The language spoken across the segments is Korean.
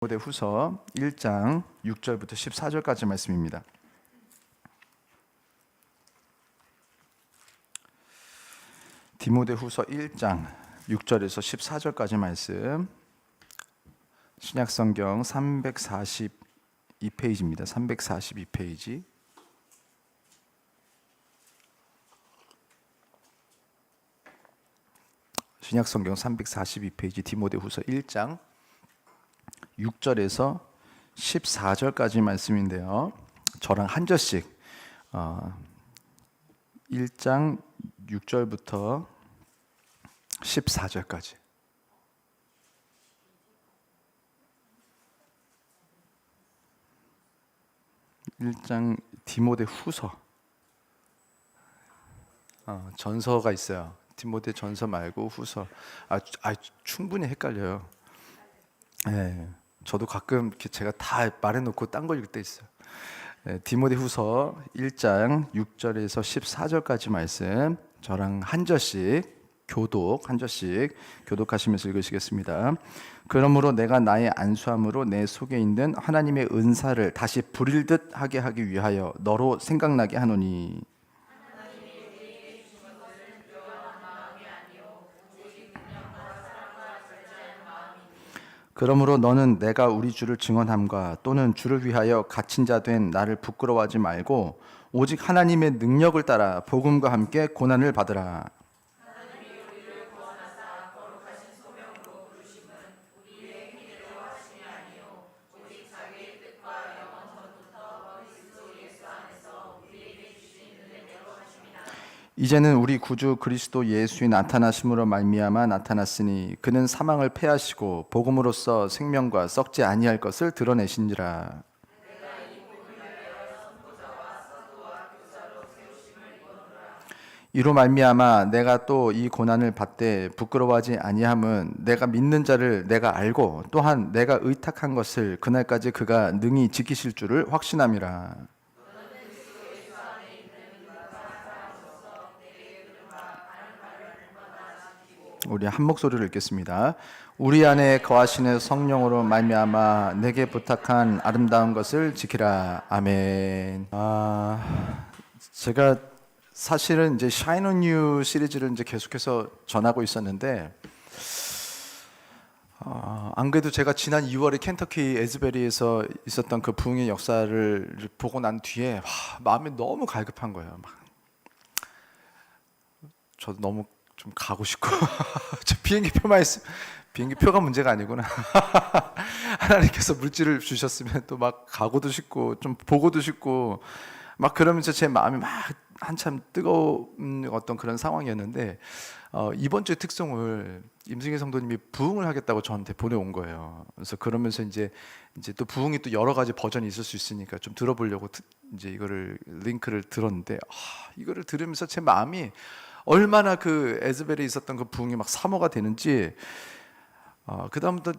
디모데후서 1장 6절부터 14절까지 말씀입니다. 디모데후서 1장 6절에서 14절까지 말씀, 신약성경 342페이지입니다. 342페이지. 신약성경 342페이지 디모데후서 1장 6절에서 14절까지 말씀인데요. 저랑 한 절씩 1장 6절부터 14절까지. 1장 디모데후서 전서가 있어요. 디모데 전서 말고 후서. 충분히 헷갈려요. 네, 저도 가끔 제가 다 말해놓고 딴 거 읽을 때 있어요. 디모데후서 1장 6절에서 14절까지 말씀, 저랑 한 절씩 교독하시면서 읽으시겠습니다. 그러므로 내가 나의 안수함으로 내 속에 있는 하나님의 은사를 다시 부릴 듯 하게 하기 위하여 너로 생각나게 하노니, 그러므로 너는 내가 우리 주를 증언함과 또는 주를 위하여 갇힌 자 된 나를 부끄러워하지 말고 오직 하나님의 능력을 따라 복음과 함께 고난을 받으라. 이제는 우리 구주 그리스도 예수의 나타나심으로 말미암아 나타났으니 그는 사망을 패하시고 복음으로써 생명과 썩지 아니할 것을 드러내신지라. 이로 말미암아 내가 또 이 고난을 받되 부끄러워하지 아니함은 내가 믿는 자를 내가 알고 또한 내가 의탁한 것을 그날까지 그가 능히 지키실 줄을 확신함이라. 우리 한 목소리로 읽겠습니다. 우리 안에 거하시는 성령으로 말미암아 내게 부탁한 아름다운 것을 지키라. 아멘. 제가 사실은 이제 Shine on You 시리즈를 이제 계속해서 전하고 있었는데, 안 그래도 제가 지난 2월에 켄터키 에즈베리에서 있었던 그 부흥의 역사를 보고 난 뒤에 마음이 너무 갈급한 거예요. 저도 너무 좀 가고 싶고 저 비행기표만 있으면, 비행기표가 문제가 아니구나. 하나님께서 물질을 주셨으면 또 막 가고도 싶고 좀 보고도 싶고 막 그러면서 제 마음이 막 한참 뜨거운 어떤 그런 상황이었는데, 이번 주의 특송을 임승희 성도님이 부흥을 하겠다고 저한테 보내온 거예요. 그래서 그러면서 이제 또 부흥이 또 여러 가지 버전이 있을 수 있으니까 좀 들어보려고 이제 이거를 링크를 들었는데, 이거를 들으면서 제 마음이 얼마나 그 에즈벨에 있었던 그 부흥이 막 사모가 되는지, 그 다음부터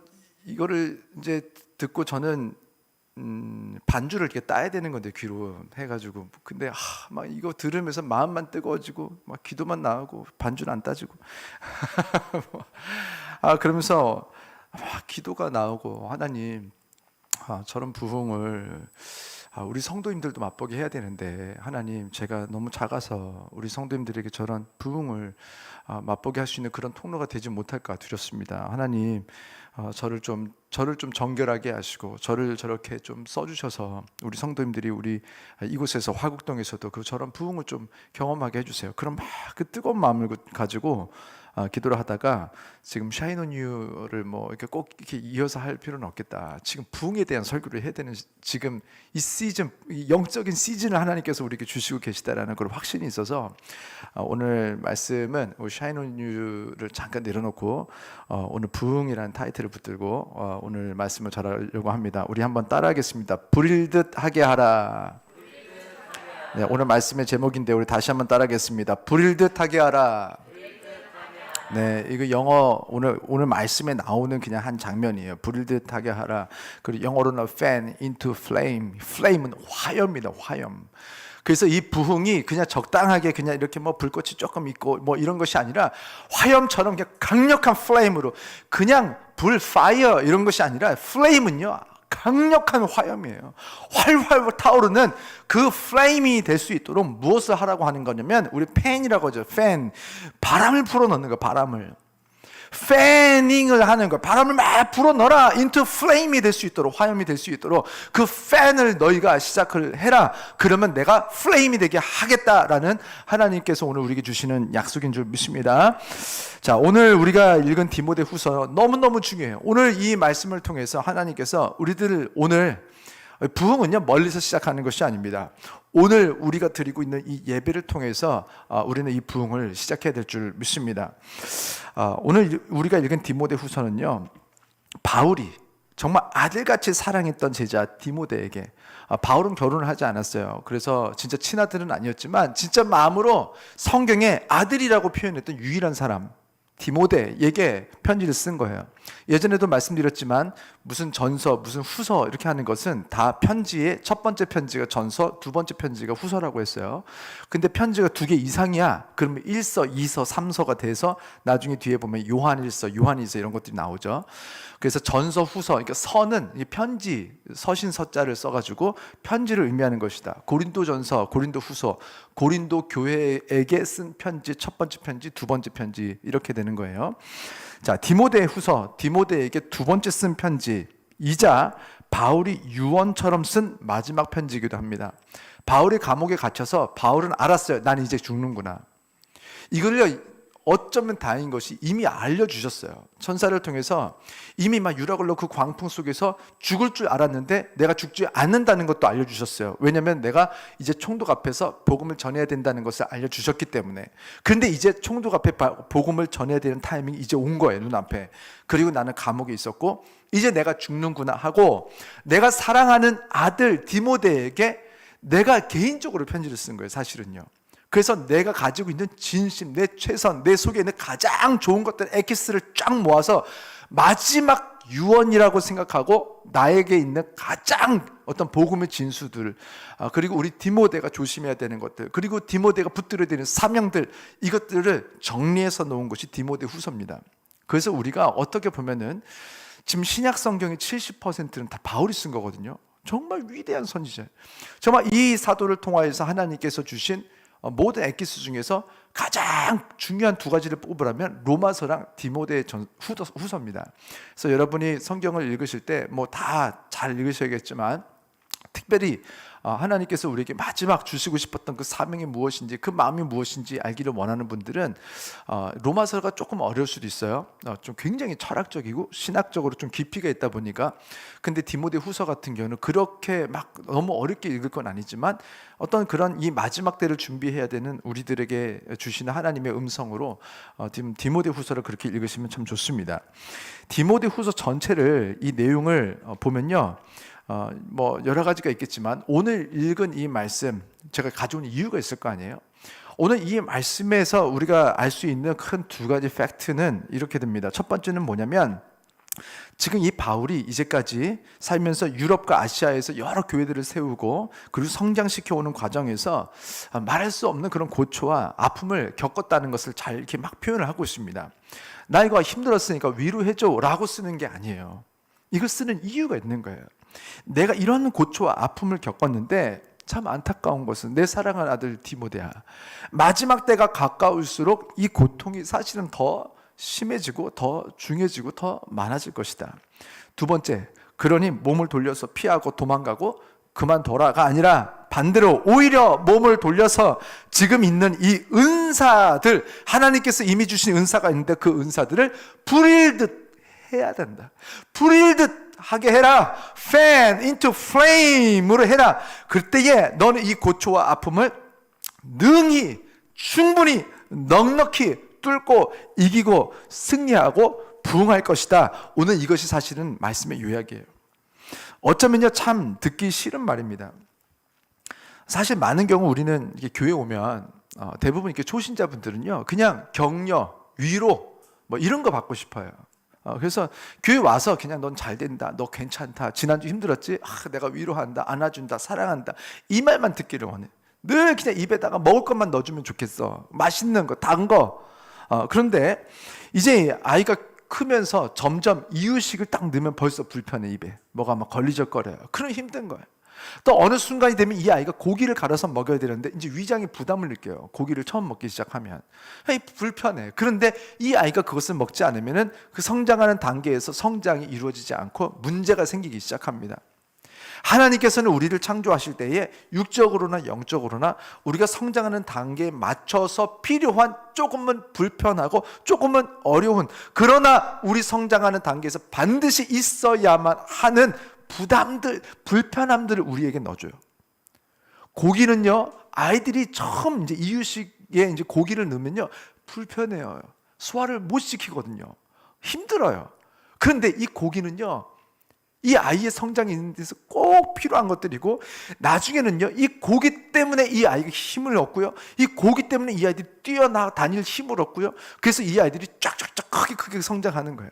이거를 이제 듣고 저는 반주를 이렇게 따야 되는 건데, 귀로 해가지고. 근데 막 이거 들으면서 마음만 뜨거워지고 막 기도만 나오고 반주는 안 따지고 그러면서 막 기도가 나오고, 하나님, 저런 부흥을 우리 성도님들도 맛보게 해야 되는데, 하나님, 제가 너무 작아서 우리 성도님들에게 저런 부흥을 맛보게 할 수 있는 그런 통로가 되지 못할까 두렵습니다. 하나님, 저를 좀 정결하게 하시고 저를 저렇게 좀 써주셔서 우리 성도님들이 우리 이곳에서 화곡동에서도 그 저런 부흥을 좀 경험하게 해주세요. 그럼 막 그 뜨거운 마음을 가지고 기도를 하다가, 지금 Shine on You를 뭐 이렇게 꼭 이렇게 이어서 할 필요는 없겠다. 지금 부흥에 대한 설교를 해야 되는 지금 이 시즌, 이 영적인 시즌을 하나님께서 우리에게 주시고 계시다라는 그런 확신이 있어서, 오늘 말씀은 Shine on You를 잠깐 내려놓고 오늘 부흥이라는 타이틀을 붙들고 오늘 말씀을 전하려고 합니다. 우리 한번 따라하겠습니다. 부릴 듯 하게 하라. 네, 오늘 말씀의 제목인데 우리 다시 한번 따라하겠습니다. 부릴 듯 하게 하라. 네, 이거 영어 오늘 말씀에 나오는 그냥 한 장면이에요. 부릴 듯하게 하라. 그리고 영어로는 fan into flame. flame은 화염이다, 화염. 그래서 이 부흥이 그냥 적당하게 그냥 이렇게 뭐 불꽃이 조금 있고 뭐 이런 것이 아니라 화염처럼 그냥 강력한 플레임으로 그냥 불, 파이어 이런 것이 아니라 플레임은요 강력한 화염이에요. 활활 타오르는 그 플레임이 될 수 있도록 무엇을 하라고 하는 거냐면 우리 팬이라고 하죠. 팬, 바람을 불어넣는 거, 바람을 패닝을 하는 거, 바람을 막 불어넣어라. into flame이 될 수 있도록, 화염이 될 수 있도록 그 팬을 너희가 시작을 해라. 그러면 내가 플레임이 되게 하겠다라는 하나님께서 오늘 우리에게 주시는 약속인 줄 믿습니다. 자, 오늘 우리가 읽은 디모데후서 너무너무 중요해요. 오늘 이 말씀을 통해서 하나님께서 우리들을 오늘 부흥은요 멀리서 시작하는 것이 아닙니다. 오늘 우리가 드리고 있는 이 예배를 통해서 우리는 이 부흥을 시작해야 될 줄 믿습니다. 오늘 우리가 읽은 디모데후서는요 바울이 정말 아들같이 사랑했던 제자 디모데에게, 바울은 결혼을 하지 않았어요. 그래서 진짜 친아들은 아니었지만 진짜 마음으로 성경에 아들이라고 표현했던 유일한 사람 디모데에게 편지를 쓴 거예요. 예전에도 말씀드렸지만 무슨 전서, 무슨 후서 이렇게 하는 것은 다 편지의 첫 번째 편지가 전서, 두 번째 편지가 후서라고 했어요. 근데 편지가 2개 이상이야. 그러면 1서, 2서, 3서가 돼서 나중에 뒤에 보면 요한 1서, 요한 2서 이런 것들이 나오죠. 그래서 전서, 후서, 그러니까 서는 편지, 서신 서자를 써가지고 편지를 의미하는 것이다. 고린도전서, 고린도후서, 고린도 교회에게 쓴 편지, 첫 번째 편지, 두 번째 편지 이렇게 되는 거예요. 자, 디모데후서, 디모데에게 두 번째 쓴 편지이자 바울이 유언처럼 쓴 마지막 편지이기도 합니다. 바울이 감옥에 갇혀서 바울은 알았어요. 난 이제 죽는구나. 이걸요 어쩌면 다행인 것이 이미 알려주셨어요. 천사를 통해서 이미 막 유락을로 그 광풍 속에서 죽을 줄 알았는데 내가 죽지 않는다는 것도 알려주셨어요. 왜냐하면 내가 이제 총독 앞에서 복음을 전해야 된다는 것을 알려주셨기 때문에. 그런데 이제 총독 앞에 복음을 전해야 되는 타이밍이 이제 온 거예요, 눈앞에. 그리고 나는 감옥에 있었고 이제 내가 죽는구나 하고 내가 사랑하는 아들 디모데에게 내가 개인적으로 편지를 쓴 거예요, 사실은요. 그래서 내가 가지고 있는 진심, 내 최선, 내 속에 있는 가장 좋은 것들 엑기스를 쫙 모아서 마지막 유언이라고 생각하고 나에게 있는 가장 어떤 복음의 진수들, 그리고 우리 디모데가 조심해야 되는 것들, 그리고 디모데가 붙들어야 되는 사명들, 이것들을 정리해서 놓은 것이 디모데 후서입니다. 그래서 우리가 어떻게 보면은 지금 신약 성경의 70%는 다 바울이 쓴 거거든요. 정말 위대한 선지자. 정말 이 사도를 통하여서 하나님께서 주신 모든 엑기스 중에서 가장 중요한 2가지를 뽑으라면 로마서랑 디모데 후서입니다. 그래서 여러분이 성경을 읽으실 때 뭐 다 잘 읽으셔야겠지만 특별히 하나님께서 우리에게 마지막 주시고 싶었던 그 사명이 무엇인지, 그 마음이 무엇인지 알기를 원하는 분들은 로마서가 조금 어려울 수도 있어요. 좀 굉장히 철학적이고 신학적으로 좀 깊이가 있다 보니까. 근데 디모데 후서 같은 경우는 그렇게 막 너무 어렵게 읽을 건 아니지만 어떤 그런 이 마지막 때를 준비해야 되는 우리들에게 주시는 하나님의 음성으로 디모데 후서를 그렇게 읽으시면 참 좋습니다. 디모데 후서 전체를 이 내용을 보면요, 뭐 여러 가지가 있겠지만 오늘 읽은 이 말씀 제가 가져온 이유가 있을 거 아니에요. 오늘 이 말씀에서 우리가 알 수 있는 큰 2가지 팩트는 이렇게 됩니다. 첫 번째는 뭐냐면 지금 이 바울이 이제까지 살면서 유럽과 아시아에서 여러 교회들을 세우고 그리고 성장시켜 오는 과정에서 말할 수 없는 그런 고초와 아픔을 겪었다는 것을 잘 이렇게 막 표현을 하고 있습니다. 나 이거 힘들었으니까 위로해줘 라고 쓰는 게 아니에요. 이걸 쓰는 이유가 있는 거예요. 내가 이런 고초와 아픔을 겪었는데 참 안타까운 것은 내 사랑하는 아들 디모데야, 마지막 때가 가까울수록 이 고통이 사실은 더 심해지고 더 중해지고 더 많아질 것이다. 2번째, 그러니 몸을 돌려서 피하고 도망가고 그만둬라가 아니라 반대로 오히려 몸을 돌려서 지금 있는 이 은사들, 하나님께서 이미 주신 은사가 있는데 그 은사들을 불일듯 해야 된다. 불일듯 하게 해라. fan into flame으로 해라. 그때에 너는 이 고초와 아픔을 능히 충분히 넉넉히 뚫고 이기고 승리하고 부흥할 것이다. 오늘 이것이 사실은 말씀의 요약이에요. 어쩌면요 참 듣기 싫은 말입니다. 사실 많은 경우 우리는 이렇게 교회 오면 대부분 이렇게 초신자분들은요 그냥 격려, 위로 뭐 이런 거 받고 싶어요. 그래서 교회 와서 그냥 넌 잘 된다, 너 괜찮다, 지난주 힘들었지? 내가 위로한다, 안아준다, 사랑한다, 이 말만 듣기를 원해. 늘 그냥 입에다가 먹을 것만 넣어주면 좋겠어. 맛있는 거, 단 거. 그런데 이제 아이가 크면서 점점 이유식을 딱 넣으면 벌써 불편해. 입에 뭐가 막 걸리적거려요. 그럼 힘든 거예요. 또 어느 순간이 되면 이 아이가 고기를 갈아서 먹어야 되는데 이제 위장이 부담을 느껴요. 고기를 처음 먹기 시작하면 불편해. 그런데 이 아이가 그것을 먹지 않으면 그 성장하는 단계에서 성장이 이루어지지 않고 문제가 생기기 시작합니다. 하나님께서는 우리를 창조하실 때에 육적으로나 영적으로나 우리가 성장하는 단계에 맞춰서 필요한 조금은 불편하고 조금은 어려운, 그러나 우리 성장하는 단계에서 반드시 있어야만 하는 부담들, 불편함들을 우리에게 넣어줘요. 고기는요, 아이들이 처음 이제 이유식에 이제 고기를 넣으면요, 불편해요. 소화를 못 시키거든요. 힘들어요. 그런데 이 고기는요, 이 아이의 성장이 있는 데서 꼭 필요한 것들이고, 나중에는요, 이 고기 때문에 이 아이가 힘을 얻고요, 이 고기 때문에 이 아이들이 뛰어다닐 힘을 얻고요, 그래서 이 아이들이 쫙쫙쫙 크게 성장하는 거예요.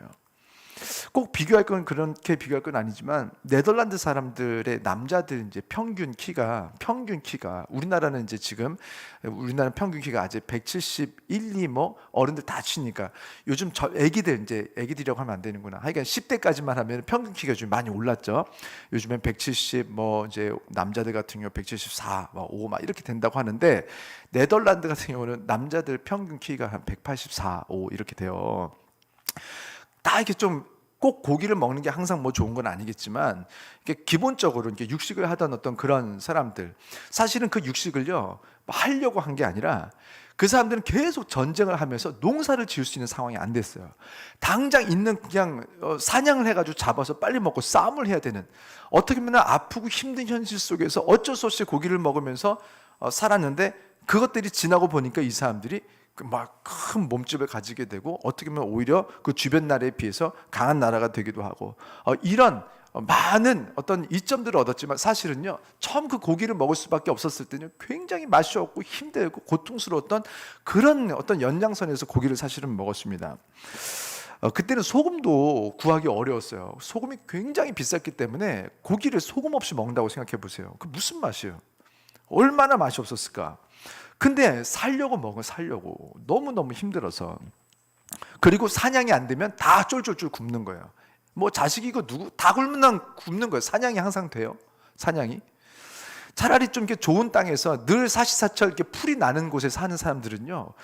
꼭 비교할 건 그렇게 비교할 건 아니지만, 네덜란드 사람들의 남자들 이제 평균 키가 우리나라는 이제 지금 우리나라 평균 키가 아직 171, 2 뭐 어른들 다 치니까 요즘 저 애기들 이제 애기들이라고 하면 안 되는구나. 하여간 10대까지만 하면 평균 키가 좀 많이 올랐죠. 요즘엔 170 뭐 이제 남자들 같은 경우 174, 뭐 5 막 이렇게 된다고 하는데, 네덜란드 같은 경우는 남자들 평균 키가 한 184, 5 이렇게 돼요. 다 이렇게 좀 꼭 고기를 먹는 게 항상 뭐 좋은 건 아니겠지만, 이게 기본적으로 이렇게 육식을 하던 어떤 그런 사람들, 사실은 그 육식을요 하려고 한 게 아니라 그 사람들은 계속 전쟁을 하면서 농사를 지을 수 있는 상황이 안 됐어요. 당장 있는 그냥 사냥을 해가지고 잡아서 빨리 먹고 싸움을 해야 되는, 어떻게 보면 아프고 힘든 현실 속에서 어쩔 수 없이 고기를 먹으면서 살았는데, 그것들이 지나고 보니까 이 사람들이 막 큰 몸집을 가지게 되고, 어떻게 보면 오히려 그 주변 나라에 비해서 강한 나라가 되기도 하고, 이런 많은 어떤 이점들을 얻었지만, 사실은요 처음 그 고기를 먹을 수밖에 없었을 때는 굉장히 맛이 없고 힘들고 고통스러웠던 그런 어떤 연장선에서 고기를 사실은 먹었습니다. 그때는 소금도 구하기 어려웠어요. 소금이 굉장히 비쌌기 때문에 고기를 소금 없이 먹는다고 생각해 보세요. 그 무슨 맛이에요? 얼마나 맛이 없었을까? 근데 살려고 너무너무 힘들어서, 그리고 사냥이 안 되면 다 쫄쫄쫄 굶는 거예요. 뭐 자식이고 누구 다 굶는 거예요. 사냥이 항상 돼요. 사냥이. 차라리 좀 이렇게 좋은 땅에서 늘 사시사철 이렇게 풀이 나는 곳에 사는 사람들은요,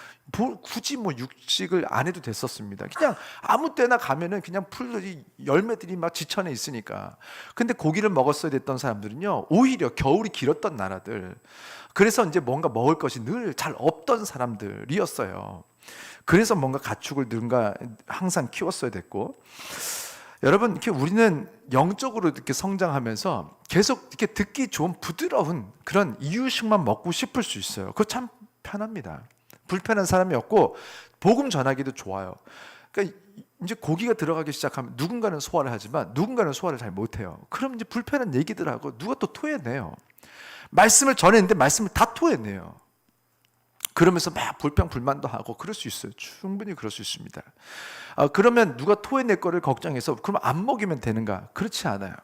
굳이 뭐 육식을 안 해도 됐었습니다. 그냥 아무 때나 가면은 그냥 풀들이, 열매들이 막 지천에 있으니까. 근데 고기를 먹었어야 됐던 사람들은요, 오히려 겨울이 길었던 나라들, 그래서 이제 뭔가 먹을 것이 늘 잘 없던 사람들이었어요. 그래서 뭔가 가축을 누군가 항상 키웠어야 됐고, 여러분, 이렇게 우리는 영적으로 이렇게 성장하면서 계속 이렇게 듣기 좋은 부드러운 그런 이유식만 먹고 싶을 수 있어요. 그거 참 편합니다. 불편한 사람이 없고 복음 전하기도 좋아요. 그러니까 이제 고기가 들어가기 시작하면 누군가는 소화를 하지만 누군가는 소화를 잘 못해요. 그럼 이제 불편한 얘기들하고 누가 또 토해내요. 말씀을 전했는데 말씀을 다 토해내요. 그러면서 막 불평불만도 하고 그럴 수 있어요. 충분히 그럴 수 있습니다. 그러면 누가 토해낼 거를 걱정해서 그럼 안 먹이면 되는가? 그렇지 않아요.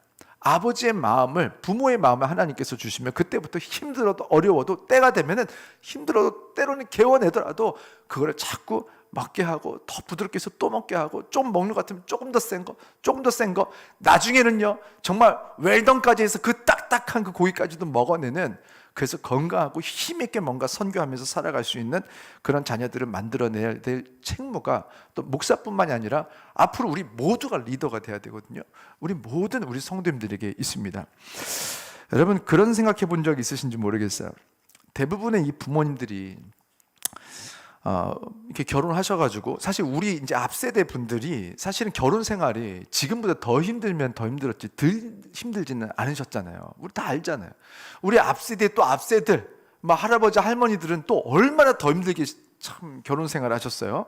아버지의 마음을, 부모의 마음을 하나님께서 주시면 그때부터 힘들어도 어려워도, 때가 되면은 힘들어도 때로는 개워내더라도 그거를 자꾸 먹게 하고, 더 부드럽게 해서 또 먹게 하고, 좀 먹는 것 같으면 조금 더 센 거, 조금 더 센 거, 나중에는요 정말 웰던까지 해서 그 딱딱한 그 고기까지도 먹어내는, 그래서 건강하고 힘있게 뭔가 선교하면서 살아갈 수 있는 그런 자녀들을 만들어내야 될 책무가 또 목사뿐만이 아니라 앞으로 우리 모두가 리더가 돼야 되거든요. 우리 모든 우리 성도님들에게 있습니다. 여러분, 그런 생각해 본 적 있으신지 모르겠어요. 대부분의 이 부모님들이 이렇게 결혼하셔가지고, 사실 우리 이제 앞세대 분들이 사실은 결혼 생활이 지금보다 더 힘들면 더 힘들었지 덜 힘들지는 않으셨잖아요. 우리 다 알잖아요. 우리 앞세대 또 앞세들, 막 할아버지 할머니들은 또 얼마나 더 힘들게 참 결혼 생활 하셨어요.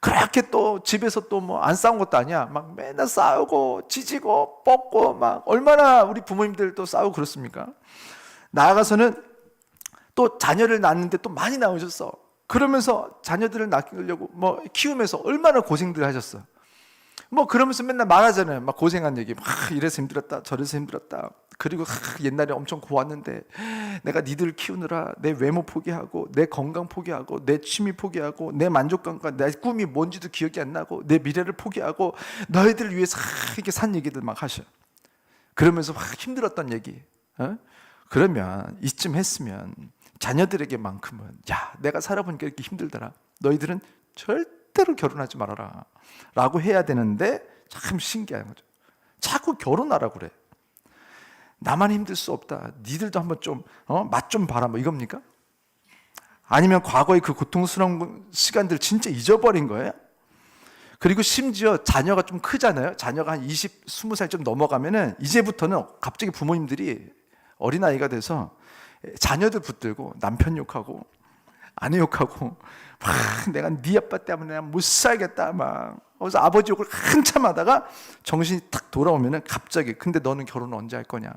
그렇게 또 집에서 또 뭐 안 싸운 것도 아니야. 막 맨날 싸우고 지지고 뻗고, 막 얼마나 우리 부모님들 또 싸우고 그렇습니까? 나아가서는 또 자녀를 낳는데 또 많이 나오셨어. 그러면서 자녀들을 낳으려고 뭐 키우면서 얼마나 고생들 하셨어. 뭐 그러면서 맨날 말하잖아요. 막 고생한 얘기, 막 이래서 힘들었다, 저래서 힘들었다. 그리고 옛날에 엄청 고왔는데 내가 니들 키우느라 내 외모 포기하고 내 건강 포기하고 내 취미 포기하고 내 만족감과 내 꿈이 뭔지도 기억이 안 나고 내 미래를 포기하고 너희들을 위해서 이렇게 산 얘기들 막 하셔. 그러면서 막 힘들었던 얘기. 그러면 이쯤 했으면 자녀들에게만큼은 야, 내가 살아보니까 이렇게 힘들더라. 너희들은 절대로 결혼하지 말아라 라고 해야 되는데 참 신기한 거죠. 자꾸 결혼하라고 그래. 나만 힘들 수 없다. 니들도 한번 좀 맛 좀 봐라 뭐 이겁니까? 아니면 과거의 그 고통스러운 시간들 진짜 잊어버린 거예요? 그리고 심지어 자녀가 좀 크잖아요. 자녀가 한 20, 20살 좀 넘어가면은 이제부터는 갑자기 부모님들이 어린아이가 돼서 자녀들 붙들고 남편 욕하고 아내 욕하고 막 내가 네 아빠 때문에 못 살겠다 막. 그래서 아버지 욕을 한참 하다가 정신이 탁 돌아오면은 갑자기 근데 너는 결혼 언제 할 거냐?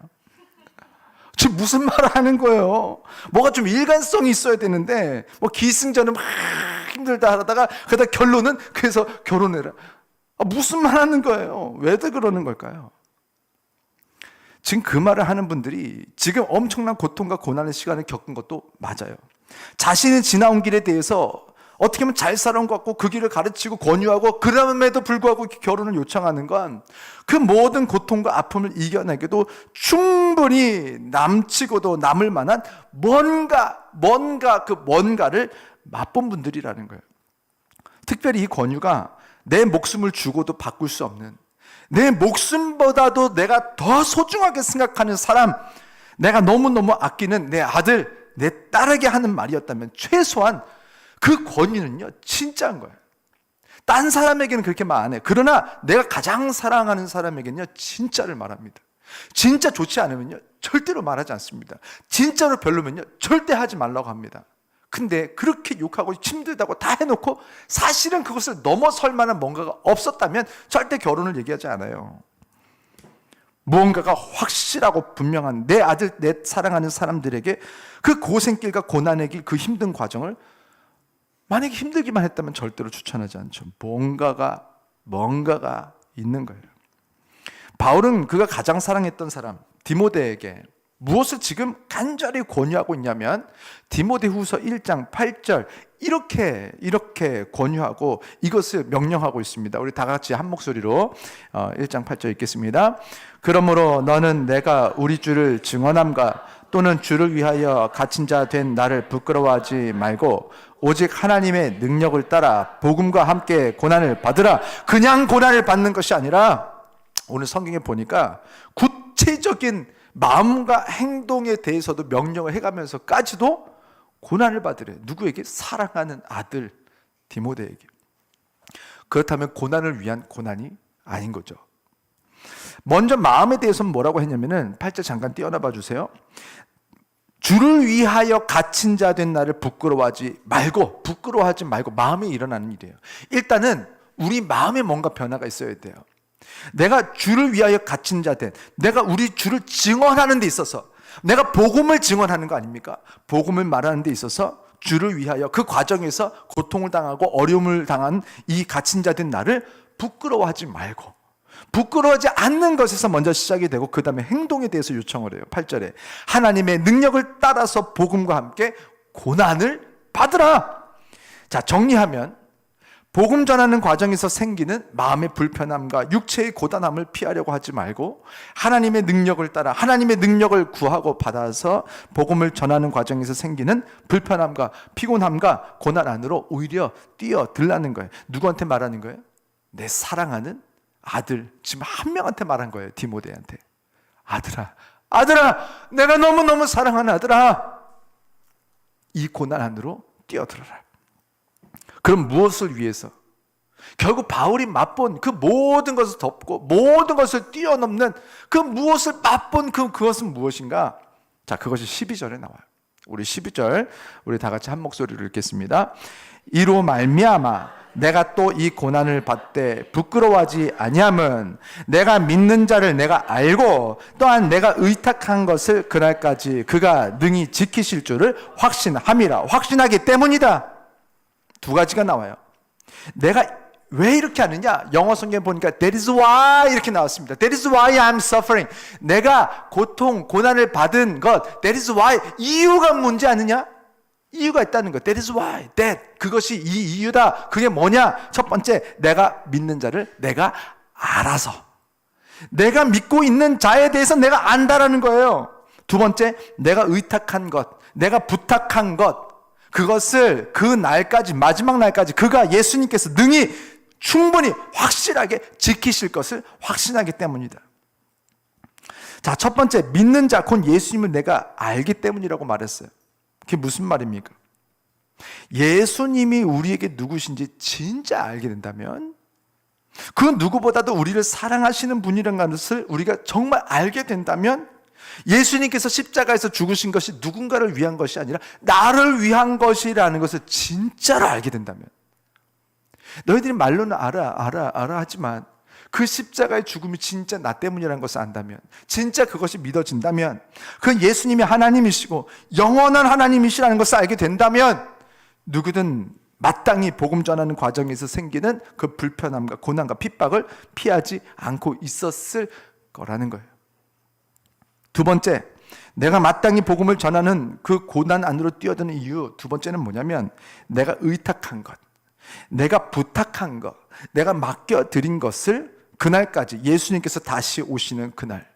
지금 무슨 말을 하는 거예요? 뭐가 좀 일관성이 있어야 되는데 뭐 기승전을 막 힘들다 하다가 그러다 결론은 그래서 결혼해라. 무슨 말 하는 거예요? 왜들 그러는 걸까요? 지금 그 말을 하는 분들이 지금 엄청난 고통과 고난의 시간을 겪은 것도 맞아요. 자신이 지나온 길에 대해서 어떻게 보면 잘 살아온 것 같고 그 길을 가르치고 권유하고 그럼에도 불구하고 결혼을 요청하는 건 그 모든 고통과 아픔을 이겨내기도 충분히 남치고도 남을 만한 뭔가를 맛본 분들이라는 거예요. 특별히 이 권유가 내 목숨을 주고도 바꿀 수 없는, 내 목숨보다도 내가 더 소중하게 생각하는 사람, 내가 너무너무 아끼는 내 아들, 내 딸에게 하는 말이었다면 최소한 그 권위는요 진짜인 거예요. 딴 사람에게는 그렇게 말 안 해요. 그러나 내가 가장 사랑하는 사람에게는요 진짜를 말합니다. 진짜 좋지 않으면요 절대로 말하지 않습니다. 진짜로 별로면요 절대 하지 말라고 합니다. 근데 그렇게 욕하고 힘들다고 다 해놓고 사실은 그것을 넘어설 만한 뭔가가 없었다면 절대 결혼을 얘기하지 않아요. 무언가가 확실하고 분명한 내 아들, 내 사랑하는 사람들에게 그 고생길과 고난의 길, 그 힘든 과정을 만약에 힘들기만 했다면 절대로 추천하지 않죠. 뭔가가 있는 거예요. 바울은 그가 가장 사랑했던 사람 디모데에게 무엇을 지금 간절히 권유하고 있냐면 디모데후서 1장 8절 이렇게 권유하고 이것을 명령하고 있습니다. 우리 다 같이 한 목소리로 1장 8절 읽겠습니다. 그러므로 너는 내가 우리 주를 증언함과 또는 주를 위하여 갇힌 자 된 나를 부끄러워하지 말고 오직 하나님의 능력을 따라 복음과 함께 고난을 받으라. 그냥 고난을 받는 것이 아니라 오늘 성경에 보니까 구체적인 마음과 행동에 대해서도 명령을 해가면서까지도 고난을 받으래. 누구에게? 사랑하는 아들 디모데에게. 그렇다면 고난을 위한 고난이 아닌 거죠. 먼저 마음에 대해서는 뭐라고 했냐면은 8절 잠깐 띄어놔봐 주세요. 주를 위하여 갇힌 자 된 나를 부끄러워하지 말고 마음에 일어나는 일이에요. 일단은 우리 마음에 뭔가 변화가 있어야 돼요. 내가 주를 위하여 갇힌 자 된, 내가 우리 주를 증언하는 데 있어서, 내가 복음을 증언하는 거 아닙니까? 복음을 말하는 데 있어서 주를 위하여 그 과정에서 고통을 당하고 어려움을 당한 이 갇힌 자 된 나를 부끄러워하지 말고, 부끄러워하지 않는 것에서 먼저 시작이 되고 그 다음에 행동에 대해서 요청을 해요. 8절에 하나님의 능력을 따라서 복음과 함께 고난을 받으라. 자, 정리하면 복음 전하는 과정에서 생기는 마음의 불편함과 육체의 고단함을 피하려고 하지 말고 하나님의 능력을 따라 하나님의 능력을 구하고 받아서 복음을 전하는 과정에서 생기는 불편함과 피곤함과 고난 안으로 오히려 뛰어들라는 거예요. 누구한테 말하는 거예요? 내 사랑하는 아들, 지금 한 명한테 말한 거예요. 디모데한테. 아들아, 내가 너무너무 사랑하는 아들아, 이 고난 안으로 뛰어들어라. 그럼 무엇을 위해서? 결국 바울이 맛본 그 모든 것을 덮고 모든 것을 뛰어넘는 그 무엇을 맛본 그것은 무엇인가? 자, 그것이 12절에 나와요. 우리 12절 우리 다 같이 한 목소리로 읽겠습니다. 이로 말미암아 내가 또 이 고난을 받되 부끄러워하지 아니함은 내가 믿는 자를 내가 알고 또한 내가 의탁한 것을 그날까지 그가 능히 지키실 줄을 확신하기 때문이다. 두 가지가 나와요. 내가 왜 이렇게 하느냐? 영어 성경 보니까 That is why 이렇게 나왔습니다. That is why I'm suffering. 내가 고통, 고난을 받은 것, That is why. 이유가 뭔지 아느냐? 이유가 있다는 것. That is why. That. 그것이 이 이유다. 그게 뭐냐? 첫 번째, 내가 믿는 자를 내가 알아서. 내가 믿고 있는 자에 대해서 내가 안다라는 거예요. 두 번째, 내가 의탁한 것, 내가 부탁한 것, 그것을 그 날까지, 마지막 날까지 그가 예수님께서 능히 충분히 확실하게 지키실 것을 확신하기 때문이다. 자, 첫 번째, 믿는 자, 곧 예수님을 내가 알기 때문이라고 말했어요. 그게 무슨 말입니까? 예수님이 우리에게 누구신지 진짜 알게 된다면, 그 누구보다도 우리를 사랑하시는 분이라는 것을 우리가 정말 알게 된다면, 예수님께서 십자가에서 죽으신 것이 누군가를 위한 것이 아니라 나를 위한 것이라는 것을 진짜로 알게 된다면, 너희들이 말로는 알아 하지만 그 십자가의 죽음이 진짜 나 때문이라는 것을 안다면, 진짜 그것이 믿어진다면, 그 예수님이 하나님이시고 영원한 하나님이시라는 것을 알게 된다면, 누구든 마땅히 복음 전하는 과정에서 생기는 그 불편함과 고난과 핍박을 피하지 않고 있었을 거라는 거예요. 두 번째, 내가 마땅히 복음을 전하는 그 고난 안으로 뛰어드는 이유, 두 번째는 뭐냐면, 내가 의탁한 것, 내가 부탁한 것, 내가 맡겨드린 것을 그날까지, 예수님께서 다시 오시는 그날,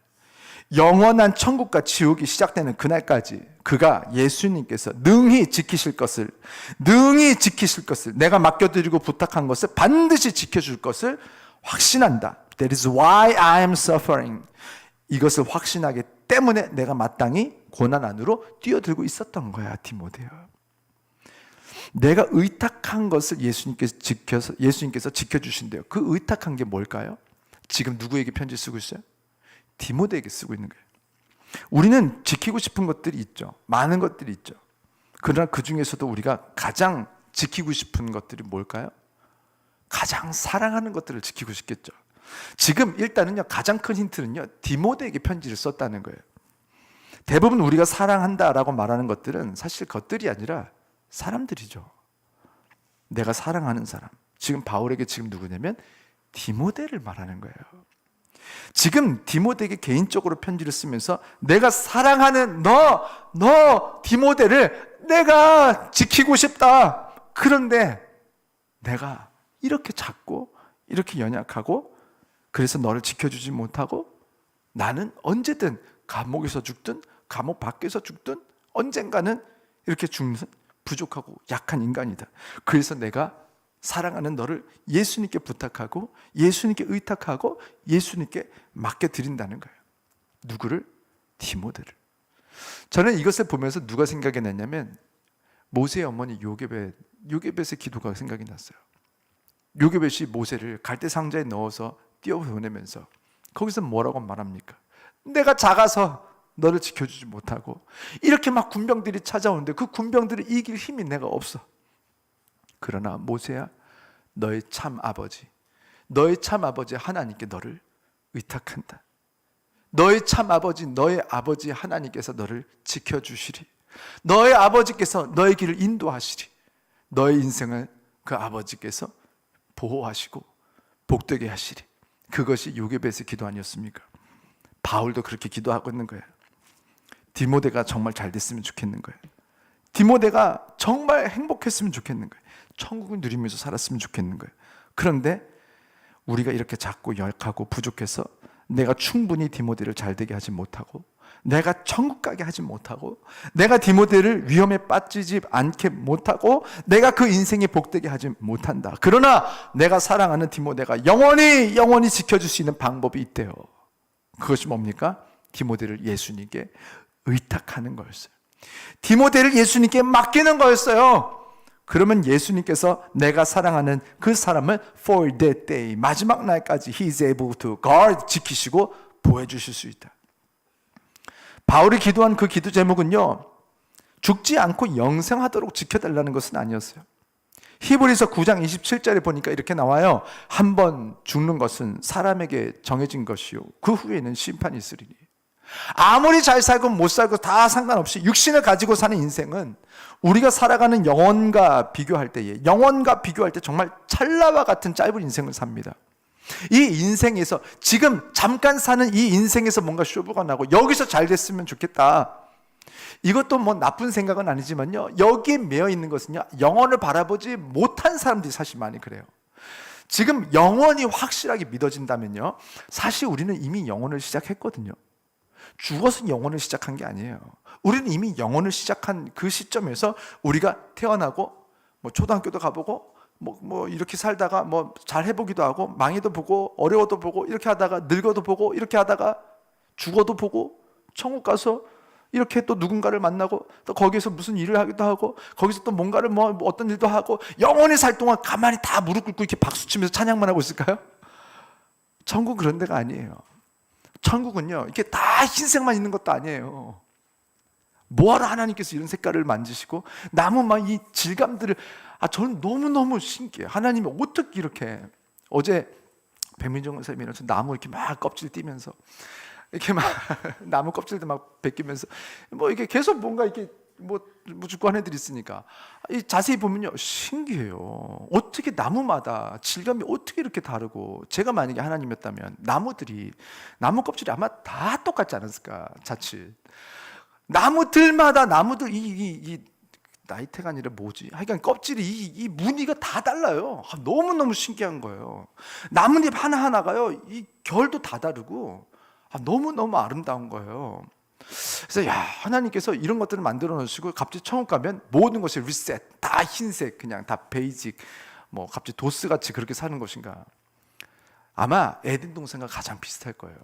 영원한 천국과 지옥이 시작되는 그날까지 그가, 예수님께서 능히 지키실 것을, 내가 맡겨드리고 부탁한 것을 반드시 지켜줄 것을 확신한다. That is why I am suffering. 이것을 확신하기 때문에 내가 마땅히 고난 안으로 뛰어들고 있었던 거야, 디모데요. 내가 의탁한 것을 예수님께서 지켜주신대요. 그 의탁한 게 뭘까요? 지금 누구에게 편지 쓰고 있어요? 디모데에게 쓰고 있는 거예요. 우리는 지키고 싶은 것들이 있죠. 많은 것들이 있죠. 그러나 그 중에서도 우리가 가장 지키고 싶은 것들이 뭘까요? 가장 사랑하는 것들을 지키고 싶겠죠. 지금 일단은요, 가장 큰 힌트는요, 디모데에게 편지를 썼다는 거예요. 대부분 우리가 사랑한다라고 말하는 것들은 사실 것들이 아니라 사람들이죠. 내가 사랑하는 사람. 지금 바울에게 지금 누구냐면 디모데를 말하는 거예요. 지금 디모데에게 개인적으로 편지를 쓰면서 내가 사랑하는 너 디모데를 내가 지키고 싶다. 그런데 내가 이렇게 작고 이렇게 연약하고, 그래서 너를 지켜주지 못하고 나는 언제든 감옥에서 죽든 감옥 밖에서 죽든 언젠가는 이렇게 죽는 부족하고 약한 인간이다. 그래서 내가 사랑하는 너를 예수님께 부탁하고 예수님께 의탁하고 예수님께 맡겨드린다는 거예요. 누구를? 디모데를. 저는 이것을 보면서 누가 생각이 났냐면 모세의 어머니 요게벳의 기도가 생각이 났어요. 요게벳이 모세를 갈대 상자에 넣어서 띄워보내면서 거기서 뭐라고 말합니까? 내가 작아서 너를 지켜주지 못하고 이렇게 막 군병들이 찾아오는데 그 군병들을 이길 힘이 내가 없어. 그러나 모세야, 너의 참 아버지 하나님께 너를 의탁한다. 너의 참 아버지, 너의 아버지 하나님께서 너를 지켜주시리. 너의 아버지께서 너의 길을 인도하시리. 너의 인생을 그 아버지께서 보호하시고 복되게 하시리. 그것이 요게벳의 기도 아니었습니까? 바울도 그렇게 기도하고 있는 거예요. 디모데가 정말 잘 됐으면 좋겠는 거예요. 디모데가 정말 행복했으면 좋겠는 거예요. 천국을 누리면서 살았으면 좋겠는 거예요. 그런데 우리가 이렇게 작고 약하고 부족해서 내가 충분히 디모데를 잘 되게 하지 못하고, 내가 천국 가게 하지 못하고, 내가 디모데를 위험에 빠지지 않게 못하고, 내가 그 인생에 복되게 하지 못한다. 그러나 내가 사랑하는 디모데가 영원히 지켜줄 수 있는 방법이 있대요. 그것이 뭡니까? 디모데를 예수님께 의탁하는 거였어요. 디모데를 예수님께 맡기는 거였어요. 그러면 예수님께서 내가 사랑하는 그 사람을 for that day, 마지막 날까지 he is able to guard, 지키시고 보호해주실 수 있다. 바울이 기도한 그 기도 제목은요, 죽지 않고 영생하도록 지켜달라는 것은 아니었어요. 히브리서 9장 27절에 보니까 이렇게 나와요. 한 번 죽는 것은 사람에게 정해진 것이요 그 후에는 심판이 있으리니. 아무리 잘 살고 못 살고 다 상관없이 육신을 가지고 사는 인생은 우리가 살아가는 영혼과 비교할 때에, 영혼과 비교할 때 정말 찰나와 같은 짧은 인생을 삽니다. 이 인생에서, 지금 잠깐 사는 이 인생에서 뭔가 쇼부가 나고 여기서 잘 됐으면 좋겠다, 이것도 뭐 나쁜 생각은 아니지만요, 여기에 매여 있는 것은요, 영혼을 바라보지 못한 사람들이 사실 많이 그래요. 지금 영혼이 확실하게 믿어진다면요, 사실 우리는 이미 영혼을 시작했거든요. 죽어서 영혼을 시작한 게 아니에요. 우리는 이미 영혼을 시작한 그 시점에서 우리가 태어나고 뭐 초등학교도 가보고 뭐 이렇게 살다가 뭐 잘 해보기도 하고 망해도 보고 어려워도 보고 이렇게 하다가 늙어도 보고 이렇게 하다가 죽어도 보고 천국 가서 이렇게 또 누군가를 만나고 또 거기에서 무슨 일을 하기도 하고 거기서 또 뭔가를 뭐 어떤 일도 하고, 영원히 살 동안 가만히 다 무릎 꿇고 이렇게 박수 치면서 찬양만 하고 있을까요? 천국은 그런 데가 아니에요. 천국은요, 이렇게 다 흰색만 있는 것도 아니에요. 뭐하러 하나님께서 이런 색깔을 만지시고 나무 막 이 질감들을, 저는 너무너무 신기해요. 하나님이 어떻게 이렇게, 어제 백민정 선생님이랑 나무 이렇게 막 껍질 띄면서 이렇게 막 나무 껍질도 막 벗기면서 뭐 이게 계속 뭔가 이렇게 뭐 주권 애들이 있으니까 자세히 보면요, 신기해요. 어떻게 나무마다 질감이 어떻게 이렇게 다르고, 제가 만약에 하나님이었다면 나무 껍질이 아마 다 똑같지 않았을까, 자칫. 나무들마다, 나무들 이 나이테가 아니라 뭐지? 하여간 껍질이 이 무늬가 다 달라요. 너무너무 신기한 거예요. 나뭇잎 하나하나가요, 이 결도 다 다르고 너무너무 아름다운 거예요. 그래서 하나님께서 이런 것들을 만들어 놓으시고 갑자기 천국 가면 모든 것이 리셋, 다 흰색, 그냥 다 베이직, 뭐 갑자기 도스같이 그렇게 사는 것인가? 아마 에덴 동산과 가장 비슷할 거예요.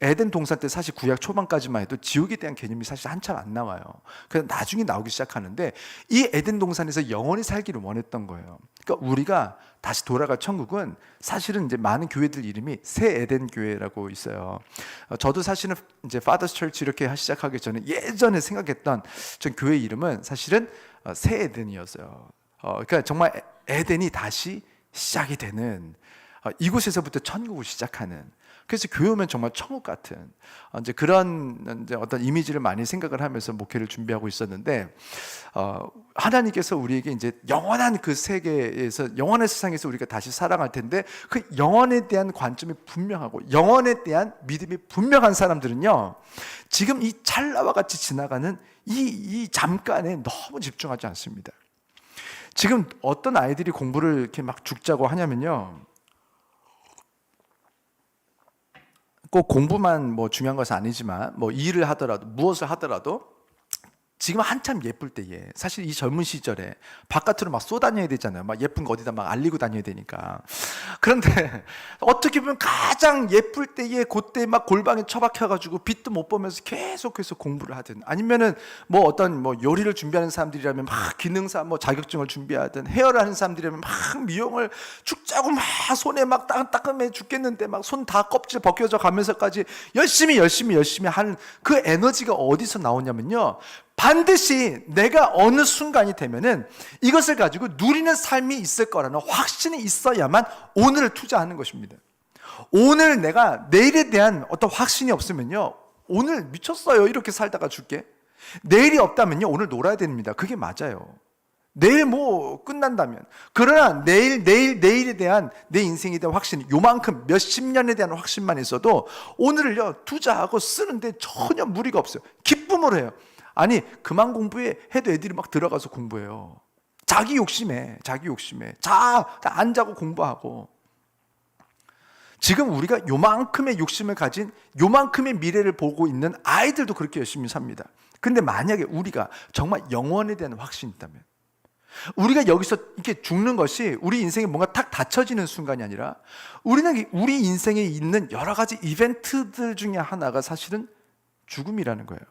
에덴 동산 때 사실 구약 초반까지만 해도 지옥에 대한 개념이 사실 한참 안 나와요. 그래서 나중에 나오기 시작하는데, 이 에덴 동산에서 영원히 살기를 원했던 거예요. 그러니까 우리가 다시 돌아갈 천국은, 사실은 이제 많은 교회들 이름이 새 에덴 교회라고 있어요. 저도 사실은 이제 Father's Church 이렇게 시작하기 전에 예전에 생각했던 전 교회 이름은 사실은 새 에덴이었어요. 그러니까 정말 에덴이 다시 시작이 되는, 이곳에서부터 천국을 시작하는, 그래서 교회 오면 정말 천국 같은 이제 그런 이제 어떤 이미지를 많이 생각을 하면서 목회를 준비하고 있었는데, 하나님께서 우리에게 이제 영원한 그 세계에서, 영원한 세상에서 우리가 다시 살아갈 텐데, 그 영원에 대한 관점이 분명하고 영원에 대한 믿음이 분명한 사람들은요, 지금 이 찰나와 같이 지나가는 이 잠깐에 너무 집중하지 않습니다. 지금 어떤 아이들이 공부를 이렇게 막 죽자고 하냐면요, 꼭 공부만 뭐 중요한 것은 아니지만, 뭐 일을 하더라도 무엇을 하더라도 지금 한참 예쁠 때에, 사실 이 젊은 시절에 바깥으로 막 쏘다녀야 되잖아요. 막 예쁜 거 어디다 막 알리고 다녀야 되니까. 그런데 어떻게 보면 가장 예쁠 때에 그때 막 골방에 처박혀가지고 빛도 못 보면서 계속해서 공부를 하든, 아니면은 뭐 어떤 뭐 요리를 준비하는 사람들이라면 막 기능사 뭐 자격증을 준비하든, 헤어를 하는 사람들이라면 막 미용을 죽자고 막 손에 막 따끔해 죽겠는데 막 손 다 껍질 벗겨져 가면서까지 열심히 하는 그 에너지가 어디서 나오냐면요, 반드시 내가 어느 순간이 되면은 이것을 가지고 누리는 삶이 있을 거라는 확신이 있어야만 오늘을 투자하는 것입니다. 오늘 내가 내일에 대한 어떤 확신이 없으면요, 오늘 미쳤어요, 이렇게 살다가 죽게. 내일이 없다면요, 오늘 놀아야 됩니다. 그게 맞아요. 내일 뭐 끝난다면. 그러나 내일에 대한, 내 인생에 대한 확신, 요만큼 몇십 년에 대한 확신만 있어도 오늘을요 투자하고 쓰는데 전혀 무리가 없어요. 기쁨으로 해요. 아니, 그만 공부해 해도 애들이 막 들어가서 공부해요. 자기 욕심에 안 자고 공부하고. 지금 우리가 요만큼의 욕심을 가진, 요만큼의 미래를 보고 있는 아이들도 그렇게 열심히 삽니다. 근데 만약에 우리가 정말 영원에 대한 확신이 있다면, 우리가 여기서 이렇게 죽는 것이 우리 인생에 뭔가 탁 닫혀지는 순간이 아니라, 우리는 우리 인생에 있는 여러 가지 이벤트들 중에 하나가 사실은 죽음이라는 거예요.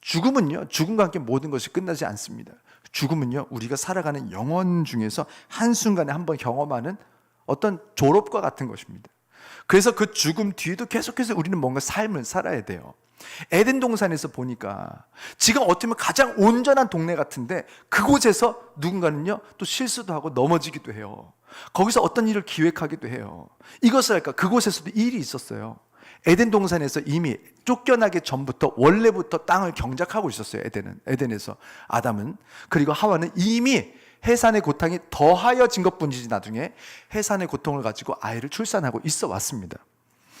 죽음은요, 죽음과 함께 모든 것이 끝나지 않습니다. 죽음은요, 우리가 살아가는 영혼 중에서 한순간에 한번 경험하는 어떤 졸업과 같은 것입니다. 그래서 그 죽음 뒤에도 계속해서 우리는 뭔가 삶을 살아야 돼요. 에덴 동산에서 보니까 지금 어떻게 보면 가장 온전한 동네 같은데, 그곳에서 누군가는요 또 실수도 하고 넘어지기도 해요. 거기서 어떤 일을 기획하기도 해요. 이것을 할까, 그곳에서도 일이 있었어요. 에덴 동산에서 이미 쫓겨나기 전부터 원래부터 땅을 경작하고 있었어요. 에덴에서 아담은. 그리고 하와는 이미 해산의 고통이 더하여진 것뿐이지 나중에 해산의 고통을 가지고 아이를 출산하고 있어 왔습니다.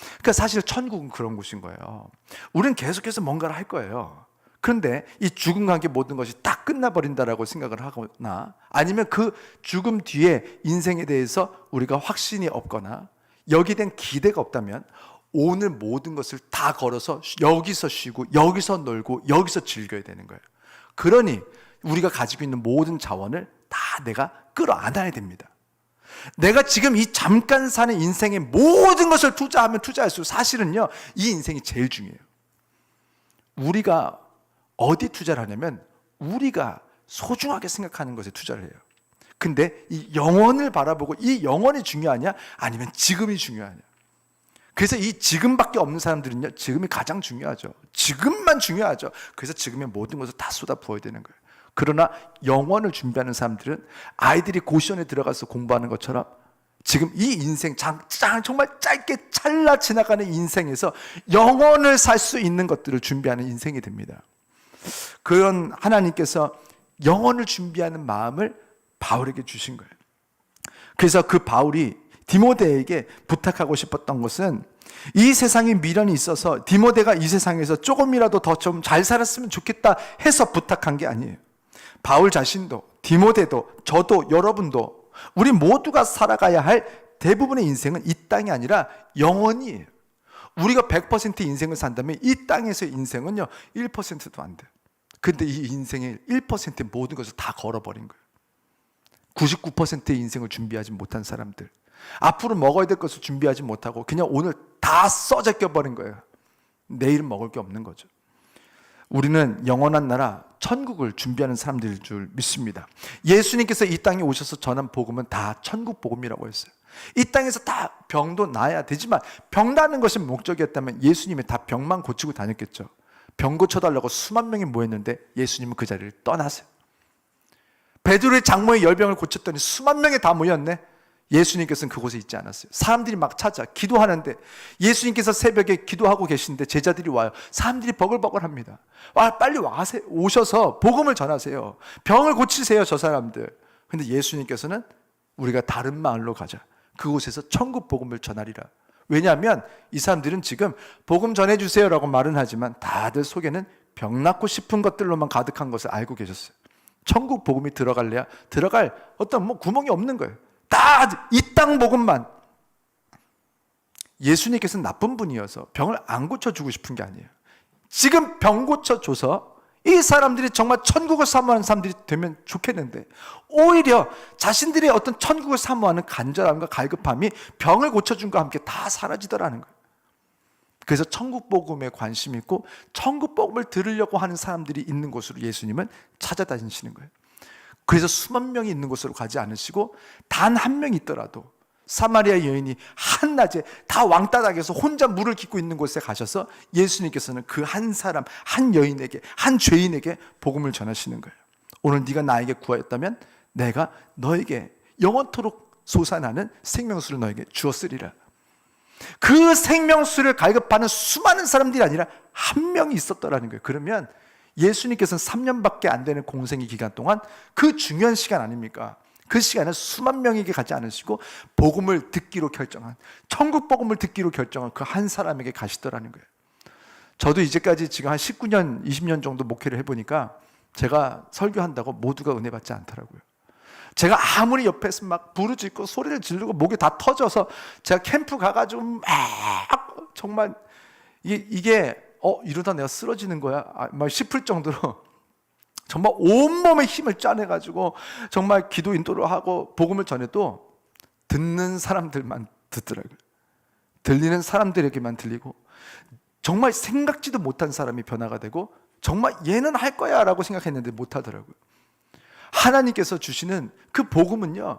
그러니까 사실 천국은 그런 곳인 거예요. 우리는 계속해서 뭔가를 할 거예요. 그런데 이 죽음과 함께 모든 것이 딱 끝나버린다라고 생각을 하거나, 아니면 그 죽음 뒤에 인생에 대해서 우리가 확신이 없거나 여기에 대한 기대가 없다면 오늘 모든 것을 다 걸어서 여기서 쉬고 여기서 놀고 여기서 즐겨야 되는 거예요. 그러니 우리가 가지고 있는 모든 자원을 다 내가 끌어안아야 됩니다. 내가 지금 이 잠깐 사는 인생의 모든 것을 투자하면 투자할수록 사실은요, 이 인생이 제일 중요해요. 우리가 어디 투자를 하냐면 우리가 소중하게 생각하는 것에 투자를 해요. 근데 이 영혼을 바라보고 이 영혼이 중요하냐 아니면 지금이 중요하냐. 그래서 이 지금밖에 없는 사람들은요, 지금이 가장 중요하죠. 지금만 중요하죠. 그래서 지금의 모든 것을 다 쏟아 부어야 되는 거예요. 그러나 영원을 준비하는 사람들은 아이들이 고시원에 들어가서 공부하는 것처럼 지금 이 인생 정말 짧게 찰나 지나가는 인생에서 영원을 살 수 있는 것들을 준비하는 인생이 됩니다. 그런 하나님께서 영원을 준비하는 마음을 바울에게 주신 거예요. 그래서 그 바울이 디모데에게 부탁하고 싶었던 것은 이 세상에 미련이 있어서 디모데가 이 세상에서 조금이라도 더 좀 잘 살았으면 좋겠다 해서 부탁한 게 아니에요. 바울 자신도, 디모데도, 저도, 여러분도 우리 모두가 살아가야 할 대부분의 인생은 이 땅이 아니라 영원이에요. 우리가 100% 인생을 산다면 이 땅에서의 인생은요 1%도 안 돼요. 근데 이 인생의 1%의 모든 것을 다 걸어버린 거예요. 99%의 인생을 준비하지 못한 사람들, 앞으로 먹어야 될 것을 준비하지 못하고 그냥 오늘 다 써제껴 버린 거예요. 내일은 먹을 게 없는 거죠. 우리는 영원한 나라 천국을 준비하는 사람들일 줄 믿습니다. 예수님께서 이 땅에 오셔서 전한 복음은 다 천국 복음이라고 했어요. 이 땅에서 다 병도 나아야 되지만 병 나는 것이 목적이었다면 예수님이 다 병만 고치고 다녔겠죠. 병 고쳐달라고 수만 명이 모였는데 예수님은 그 자리를 떠나세요. 베드로의 장모의 열병을 고쳤더니 수만 명이 다 모였네. 예수님께서는 그곳에 있지 않았어요. 사람들이 막 찾아 기도하는데, 예수님께서 새벽에 기도하고 계신데 제자들이 와요. 사람들이 버글버글합니다. 빨리 오셔서 복음을 전하세요. 병을 고치세요, 저 사람들. 근데 예수님께서는 우리가 다른 마을로 가자, 그곳에서 천국 복음을 전하리라. 왜냐하면 이 사람들은 지금 복음 전해주세요 라고 말은 하지만 다들 속에는 병 낫고 싶은 것들로만 가득한 것을 알고 계셨어요. 천국 복음이 들어갈래야 들어갈 어떤 구멍이 없는 거예요. 다 이 땅 복음만. 예수님께서는 나쁜 분이어서 병을 안 고쳐주고 싶은 게 아니에요. 지금 병 고쳐줘서 이 사람들이 정말 천국을 사모하는 사람들이 되면 좋겠는데, 오히려 자신들의 어떤 천국을 사모하는 간절함과 갈급함이 병을 고쳐준과 함께 다 사라지더라는 거예요. 그래서 천국 복음에 관심 있고 천국 복음을 들으려고 하는 사람들이 있는 곳으로 예수님은 찾아다니시는 거예요. 그래서 수만 명이 있는 곳으로 가지 않으시고 단 한 명 있더라도 사마리아 여인이 한낮에 다 왕따닥에서 혼자 물을 깃고 있는 곳에 가셔서 예수님께서는 그 한 사람, 한 여인에게, 한 죄인에게 복음을 전하시는 거예요. 오늘 네가 나에게 구하였다면 내가 너에게 영원토록 솟아나는 생명수를 너에게 주었으리라. 그 생명수를 갈급하는 수많은 사람들이 아니라 한 명이 있었더라는 거예요. 그러면 예수님께서는 3년밖에 안 되는 공생의 기간 동안 그 중요한 시간 아닙니까? 그 시간은 수만 명에게 가지 않으시고 복음을 듣기로 결정한, 천국 복음을 듣기로 결정한 그 한 사람에게 가시더라는 거예요. 저도 이제까지 지금 한 19년, 20년 정도 목회를 해보니까 제가 설교한다고 모두가 은혜 받지 않더라고요. 제가 아무리 옆에서 막 부르짖고 소리를 지르고 목이 다 터져서 제가 캠프 가가지고 막 정말 이게 이러다 내가 쓰러지는 거야 막 싶을 정도로 정말 온몸에 힘을 짜내가지고 정말 기도 인도를 하고 복음을 전해도 듣는 사람들만 듣더라고요. 들리는 사람들에게만 들리고 정말 생각지도 못한 사람이 변화가 되고 정말 얘는 할 거야 라고 생각했는데 못하더라고요. 하나님께서 주시는 그 복음은요,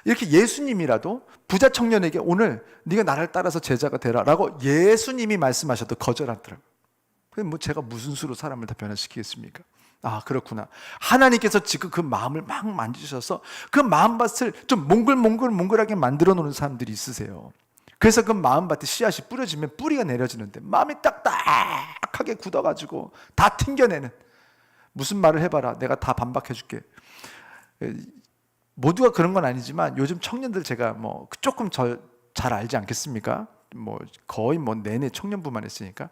이렇게 예수님이라도 부자 청년에게 오늘 네가 나를 따라서 제자가 되라 라고 예수님이 말씀하셔도 거절하더라고요. 제가 무슨 수로 사람을 다 변화시키겠습니까? 그렇구나. 하나님께서 지금 그 마음을 막 만지셔서 그 마음밭을 좀 몽글몽글하게 만들어 놓는 사람들이 있으세요. 그래서 그 마음밭에 씨앗이 뿌려지면 뿌리가 내려지는데 마음이 딱딱하게 굳어가지고 다 튕겨내는, 무슨 말을 해봐라 내가 다 반박해줄게. 모두가 그런 건 아니지만 요즘 청년들 제가 뭐 조금 잘 알지 않겠습니까? 뭐 거의 뭐 내내 청년부만 했으니까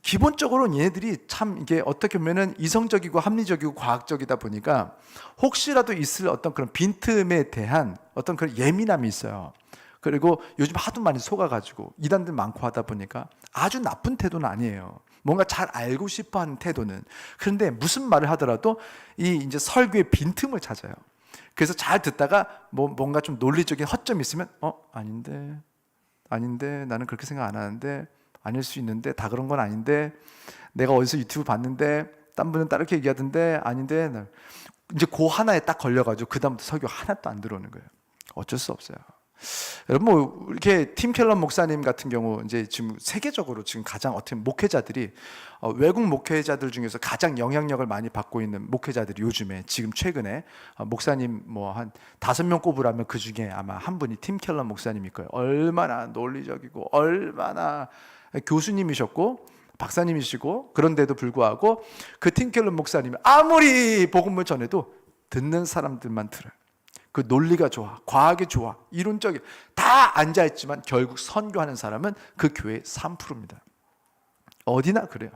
기본적으로 얘네들이 참 이게 어떻게 보면은 이성적이고 합리적이고 과학적이다 보니까 혹시라도 있을 어떤 그런 빈틈에 대한 어떤 그런 예민함이 있어요. 그리고 요즘 하도 많이 속아가지고 이단들 많고 하다 보니까 아주 나쁜 태도는 아니에요. 뭔가 잘 알고 싶어하는 태도는. 그런데 무슨 말을 하더라도 이 이제 설교의 빈틈을 찾아요. 그래서 잘 듣다가 뭔가 좀 논리적인 허점이 있으면 아닌데 나는 그렇게 생각 안 하는데, 아닐 수 있는데, 다 그런 건 아닌데, 내가 어디서 유튜브 봤는데 딴 분은 다르게 얘기하던데, 아닌데, 이제 그 하나에 딱 걸려가지고 그 다음부터 설교 하나도 안 들어오는 거예요. 어쩔 수 없어요. 여러분 뭐 이렇게 팀 켈러 목사님 같은 경우 이제 지금 세계적으로 지금 가장 어떻게 목회자들이 외국 목회자들 중에서 가장 영향력을 많이 받고 있는 목회자들이 요즘에 지금 최근에 목사님 뭐 한 5명 꼽으라면 그 중에 아마 한 분이 팀 켈러 목사님일 거예요. 얼마나 논리적이고 얼마나 교수님이셨고 박사님이시고, 그런데도 불구하고 그 팀 켈러 목사님이 아무리 복음을 전해도 듣는 사람들만 들어요. 그 논리가 좋아, 과학이 좋아, 이론적이 다 앉아있지만 결국 선교하는 사람은 그 교회의 3%입니다. 어디나 그래요.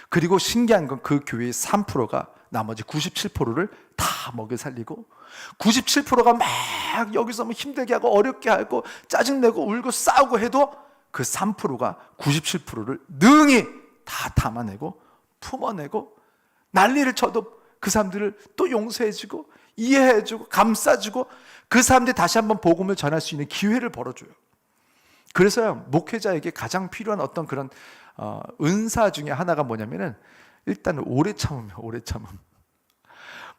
그리고 신기한 건 그 교회의 3%가 나머지 97%를 다 먹여 살리고, 97%가 막 여기서 뭐 힘들게 하고 어렵게 하고 짜증내고 울고 싸우고 해도 그 3%가 97%를 능히 다 담아내고 품어내고 난리를 쳐도 그 사람들을 또 용서해주고 이해해주고 감싸주고 그 사람들이 다시 한번 복음을 전할 수 있는 기회를 벌어줘요. 그래서요, 목회자에게 가장 필요한 어떤 그런 은사 중에 하나가 뭐냐면은 일단 오래 참으면, 오래 참음.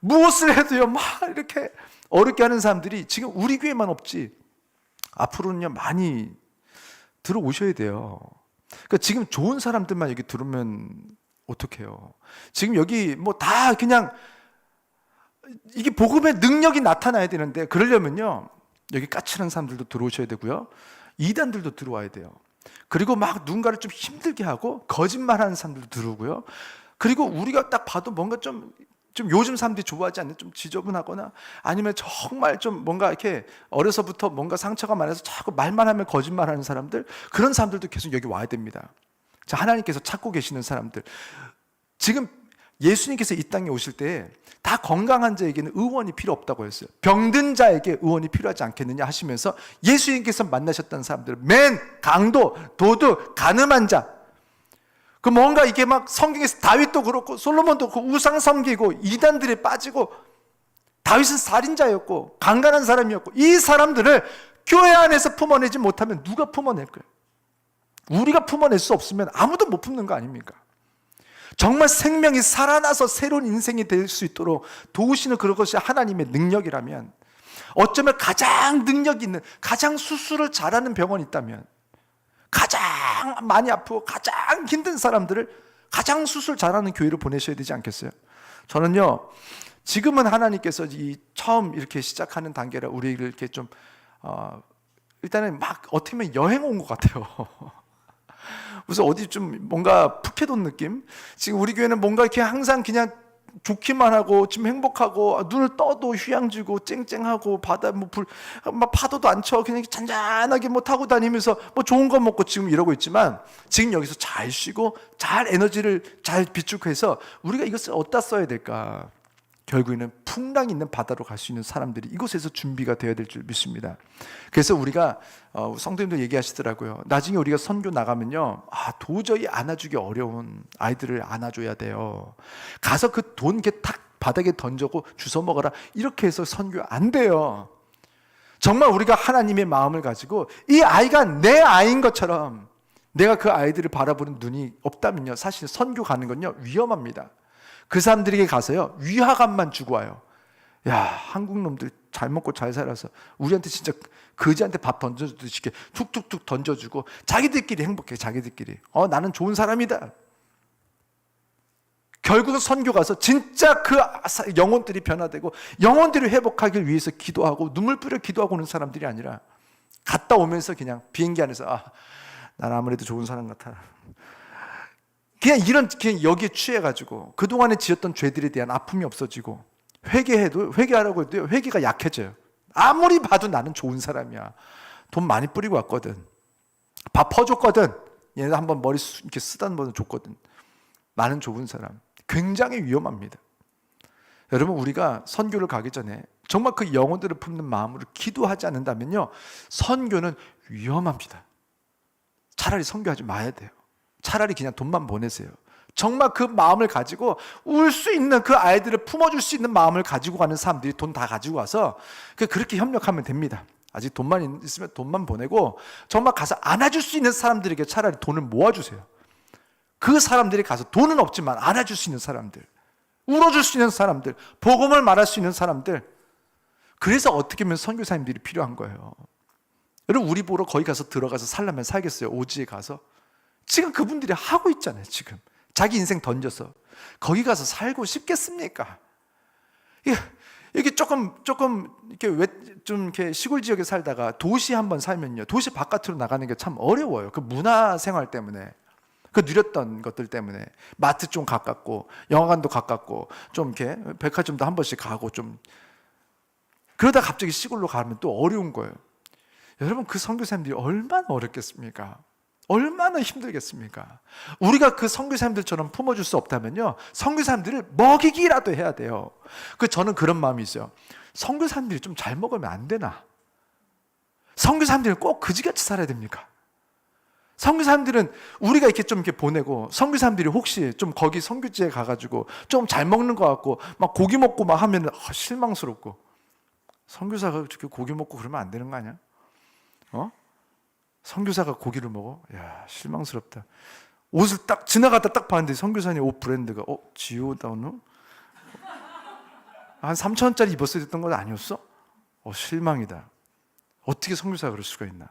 무엇을 해도요 막 이렇게 어렵게 하는 사람들이 지금 우리 교회만 없지 앞으로는요 많이 들어오셔야 돼요. 그러니까 지금 좋은 사람들만 여기 들으면 어떡해요. 지금 여기 뭐 다 그냥 이게 복음의 능력이 나타나야 되는데, 그러려면요 여기 까칠한 사람들도 들어오셔야 되고요, 이단들도 들어와야 돼요. 그리고 막 누군가를 좀 힘들게 하고 거짓말하는 사람들도 들어오고요. 그리고 우리가 딱 봐도 뭔가 좀 요즘 사람들이 좋아하지 않는 좀 지저분하거나 아니면 정말 좀 뭔가 이렇게 어려서부터 뭔가 상처가 많아서 자꾸 말만 하면 거짓말하는 사람들, 그런 사람들도 계속 여기 와야 됩니다. 자, 하나님께서 찾고 계시는 사람들, 지금 예수님께서 이 땅에 오실 때 다 건강한 자에게는 의원이 필요 없다고 했어요. 병든 자에게 의원이 필요하지 않겠느냐 하시면서 예수님께서 만나셨던 사람들, 맨, 강도, 도둑, 가늠한 자, 그 뭔가 이게 막 성경에서 다윗도 그렇고 솔로몬도 그렇고 우상 섬기고 이단들에 빠지고, 다윗은 살인자였고 강간한 사람이었고, 이 사람들을 교회 안에서 품어내지 못하면 누가 품어낼 거예요? 우리가 품어낼 수 없으면 아무도 못 품는 거 아닙니까? 정말 생명이 살아나서 새로운 인생이 될 수 있도록 도우시는 그것이 하나님의 능력이라면, 어쩌면 가장 능력 있는, 가장 수술을 잘하는 병원이 있다면, 가장 많이 아프고 가장 힘든 사람들을 가장 수술 잘하는 교회로 보내셔야 되지 않겠어요? 저는요 지금은 하나님께서 이 처음 이렇게 시작하는 단계라 우리를 이렇게 좀 일단은 막 어떻게 보면 여행 온 것 같아요. 무슨 어디 좀 뭔가 푹해돈 느낌? 지금 우리 교회는 뭔가 이렇게 항상 그냥 좋기만 하고 지금 행복하고 눈을 떠도 휴양지고 쨍쨍하고 바다 막 파도도 안 쳐 그냥 잔잔하게 뭐 타고 다니면서 뭐 좋은 거 먹고 지금 이러고 있지만, 지금 여기서 잘 쉬고 잘 에너지를 잘 비축해서 우리가 이것을 어디다 써야 될까? 결국에는 풍랑 있는 바다로 갈 수 있는 사람들이 이곳에서 준비가 되어야 될 줄 믿습니다. 그래서 우리가 성도님들 얘기하시더라고요. 나중에 우리가 선교 나가면요, 도저히 안아주기 어려운 아이들을 안아줘야 돼요. 가서 그 돈 이렇게 탁 바닥에 던져고 주워 먹어라 이렇게 해서 선교 안 돼요. 정말 우리가 하나님의 마음을 가지고 이 아이가 내 아이인 것처럼 내가 그 아이들을 바라보는 눈이 없다면요, 사실 선교 가는 건요 위험합니다. 그 사람들에게 가서요 위화감만 주고 와요. 야, 한국 놈들 잘 먹고 잘 살아서 우리한테 진짜 거지한테 밥 던져주듯이 이렇게 툭툭툭 던져주고 자기들끼리 행복해. 자기들끼리 나는 좋은 사람이다. 결국은 선교 가서 진짜 그 영혼들이 변화되고 영혼들이 회복하길 위해서 기도하고 눈물 뿌려 기도하고 오는 사람들이 아니라 갔다 오면서 그냥 비행기 안에서 난 아무래도 좋은 사람 같아. 그냥 여기에 취해가지고 그동안에 지었던 죄들에 대한 아픔이 없어지고 회개하라고 해도 회개가 약해져요. 아무리 봐도 나는 좋은 사람이야. 돈 많이 뿌리고 왔거든. 밥 퍼줬거든. 얘네 한번 머리 이렇게 쓰다는 번은 줬거든. 나는 좋은 사람. 굉장히 위험합니다. 여러분, 우리가 선교를 가기 전에 정말 그 영혼들을 품는 마음으로 기도하지 않는다면요, 선교는 위험합니다. 차라리 선교하지 마야 돼요. 차라리 그냥 돈만 보내세요. 정말 그 마음을 가지고 울 수 있는, 그 아이들을 품어줄 수 있는 마음을 가지고 가는 사람들이 돈 다 가지고 와서 그렇게 협력하면 됩니다. 아직 돈만 있으면 돈만 보내고 정말 가서 안아줄 수 있는 사람들에게 차라리 돈을 모아주세요. 그 사람들이 가서 돈은 없지만 안아줄 수 있는 사람들, 울어줄 수 있는 사람들, 복음을 말할 수 있는 사람들. 그래서 어떻게 보면 선교사님들이 필요한 거예요. 여러분, 우리 보러 거기 가서 들어가서 살려면 살겠어요? 오지에 가서? 지금 그분들이 하고 있잖아요. 지금 자기 인생 던져서 거기 가서 살고 싶겠습니까? 이게 조금 이렇게 시골 지역에 살다가 도시 한번 살면요, 도시 바깥으로 나가는 게 참 어려워요. 그 문화 생활 때문에, 그 누렸던 것들 때문에. 마트 좀 가깝고 영화관도 가깝고 좀 이렇게 백화점도 한 번씩 가고 좀 그러다 갑자기 시골로 가면 또 어려운 거예요. 여러분, 그 선교사님들이 얼마나 어렵겠습니까? 얼마나 힘들겠습니까? 우리가 그 선교사님들처럼 품어줄 수 없다면요, 선교사님들을 먹이기라도 해야 돼요. 저는 그런 마음이 있어요. 선교사님들이 좀 잘 먹으면 안 되나? 선교사님들은 꼭 그지같이 살아야 됩니까? 선교사님들은 우리가 이렇게 좀 이렇게 보내고, 선교사님들이 혹시 좀 거기 선교지에 가가지고 좀 잘 먹는 것 같고 막 고기 먹고 막 하면 실망스럽고, 선교사가 이렇게 고기 먹고 그러면 안 되는 거 아니야? 선교사가 고기를 먹어? 야, 실망스럽다. 옷을 딱 지나가다 딱 봤는데 선교사님 옷 브랜드가 지오다노? 한 3,000원짜리 입었어야 됐던 건 아니었어? 실망이다. 어떻게 선교사가 그럴 수가 있나?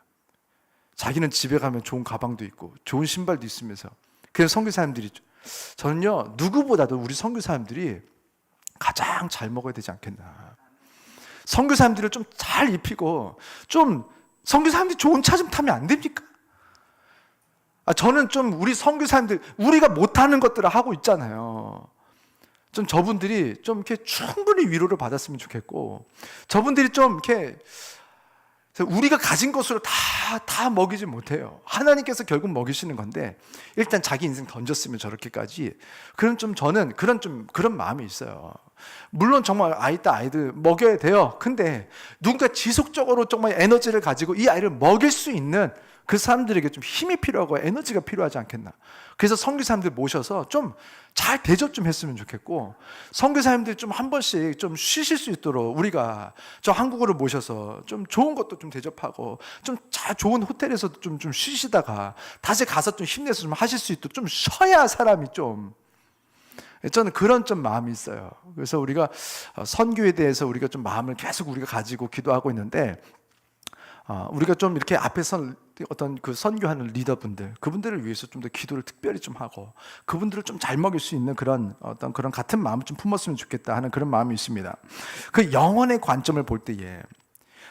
자기는 집에 가면 좋은 가방도 있고 좋은 신발도 있으면서. 그래서 선교사님들이, 저는요, 누구보다도 우리 선교사님들이 가장 잘 먹어야 되지 않겠나. 선교사님들을 좀 잘 입히고, 좀 선교사님들이 좋은 차 좀 타면 안 됩니까? 저는 좀 우리 선교사님들, 우리가 못하는 것들을 하고 있잖아요. 좀 저분들이 좀 이렇게 충분히 위로를 받았으면 좋겠고, 저분들이 좀 이렇게 우리가 가진 것으로 다 먹이지 못해요. 하나님께서 결국 먹이시는 건데, 일단 자기 인생 던졌으면 저렇게까지. 저는 그런 마음이 있어요. 물론 정말 아이들 먹여야 돼요. 근데 누군가 지속적으로 정말 에너지를 가지고 이 아이를 먹일 수 있는 그 사람들에게 좀 힘이 필요하고 에너지가 필요하지 않겠나. 그래서 선교사님들 모셔서 좀 잘 대접 좀 했으면 좋겠고, 선교사님들이 좀 한 번씩 좀 쉬실 수 있도록 우리가 저 한국어를 모셔서 좀 좋은 것도 좀 대접하고, 좀 좋은 호텔에서도 좀 쉬시다가 다시 가서 좀 힘내서 좀 하실 수 있도록 좀 쉬어야 사람이 좀, 저는 그런 좀 마음이 있어요. 그래서 우리가 선교에 대해서 우리가 좀 마음을 계속 우리가 가지고 기도하고 있는데, 우리가 좀 이렇게 앞에서 어떤 그 선교하는 리더분들, 그분들을 위해서 좀 더 기도를 특별히 좀 하고, 그분들을 좀 잘 먹일 수 있는 그런 같은 마음을 좀 품었으면 좋겠다 하는 그런 마음이 있습니다. 그 영혼의 관점을 볼 때에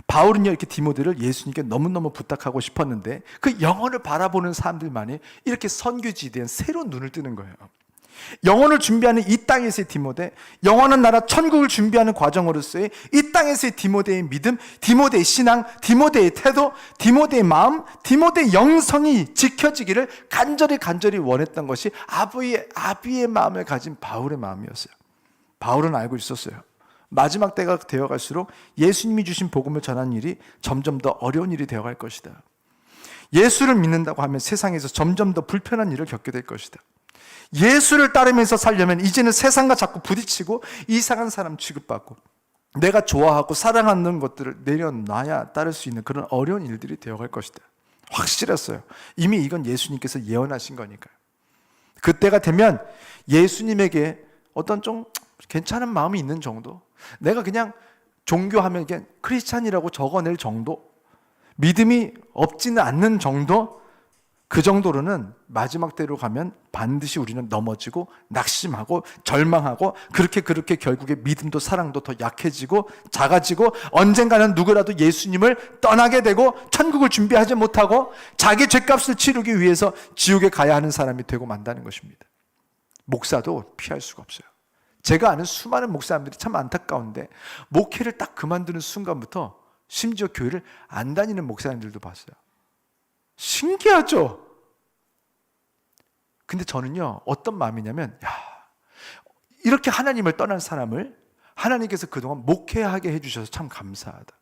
바울은요, 이렇게 디모데를 예수님께 너무너무 부탁하고 싶었는데, 그 영혼을 바라보는 사람들만이 이렇게 선교지에 대한 새로운 눈을 뜨는 거예요. 영혼을 준비하는 이 땅에서의 디모데, 영원한 나라 천국을 준비하는 과정으로서의 이 땅에서의 디모데의 믿음, 디모데의 신앙, 디모데의 태도, 디모데의 마음, 디모데의 영성이 지켜지기를 간절히 원했던 것이 아비의 마음을 가진 바울의 마음이었어요. 바울은 알고 있었어요. 마지막 때가 되어갈수록 예수님이 주신 복음을 전하는 일이 점점 더 어려운 일이 되어갈 것이다. 예수를 믿는다고 하면 세상에서 점점 더 불편한 일을 겪게 될 것이다. 예수를 따르면서 살려면 이제는 세상과 자꾸 부딪히고 이상한 사람 취급받고, 내가 좋아하고 사랑하는 것들을 내려놔야 따를 수 있는 그런 어려운 일들이 되어갈 것이다. 확실했어요. 이미 이건 예수님께서 예언하신 거니까요. 그때가 되면 예수님에게 어떤 좀 괜찮은 마음이 있는 정도, 내가 그냥 종교하면 그냥 크리스찬이라고 적어낼 정도, 믿음이 없지는 않는 정도, 그 정도로는 마지막 때로 가면 반드시 우리는 넘어지고 낙심하고 절망하고 그렇게 결국에 믿음도 사랑도 더 약해지고 작아지고 언젠가는 누구라도 예수님을 떠나게 되고 천국을 준비하지 못하고 자기 죄값을 치르기 위해서 지옥에 가야 하는 사람이 되고 만다는 것입니다. 목사도 피할 수가 없어요. 제가 아는 수많은 목사님들이 참 안타까운데 목회를 딱 그만두는 순간부터 심지어 교회를 안 다니는 목사님들도 봤어요. 신기하죠? 근데 저는요, 어떤 마음이냐면, 이렇게 하나님을 떠난 사람을 하나님께서 그동안 목회하게 해주셔서 참 감사하다.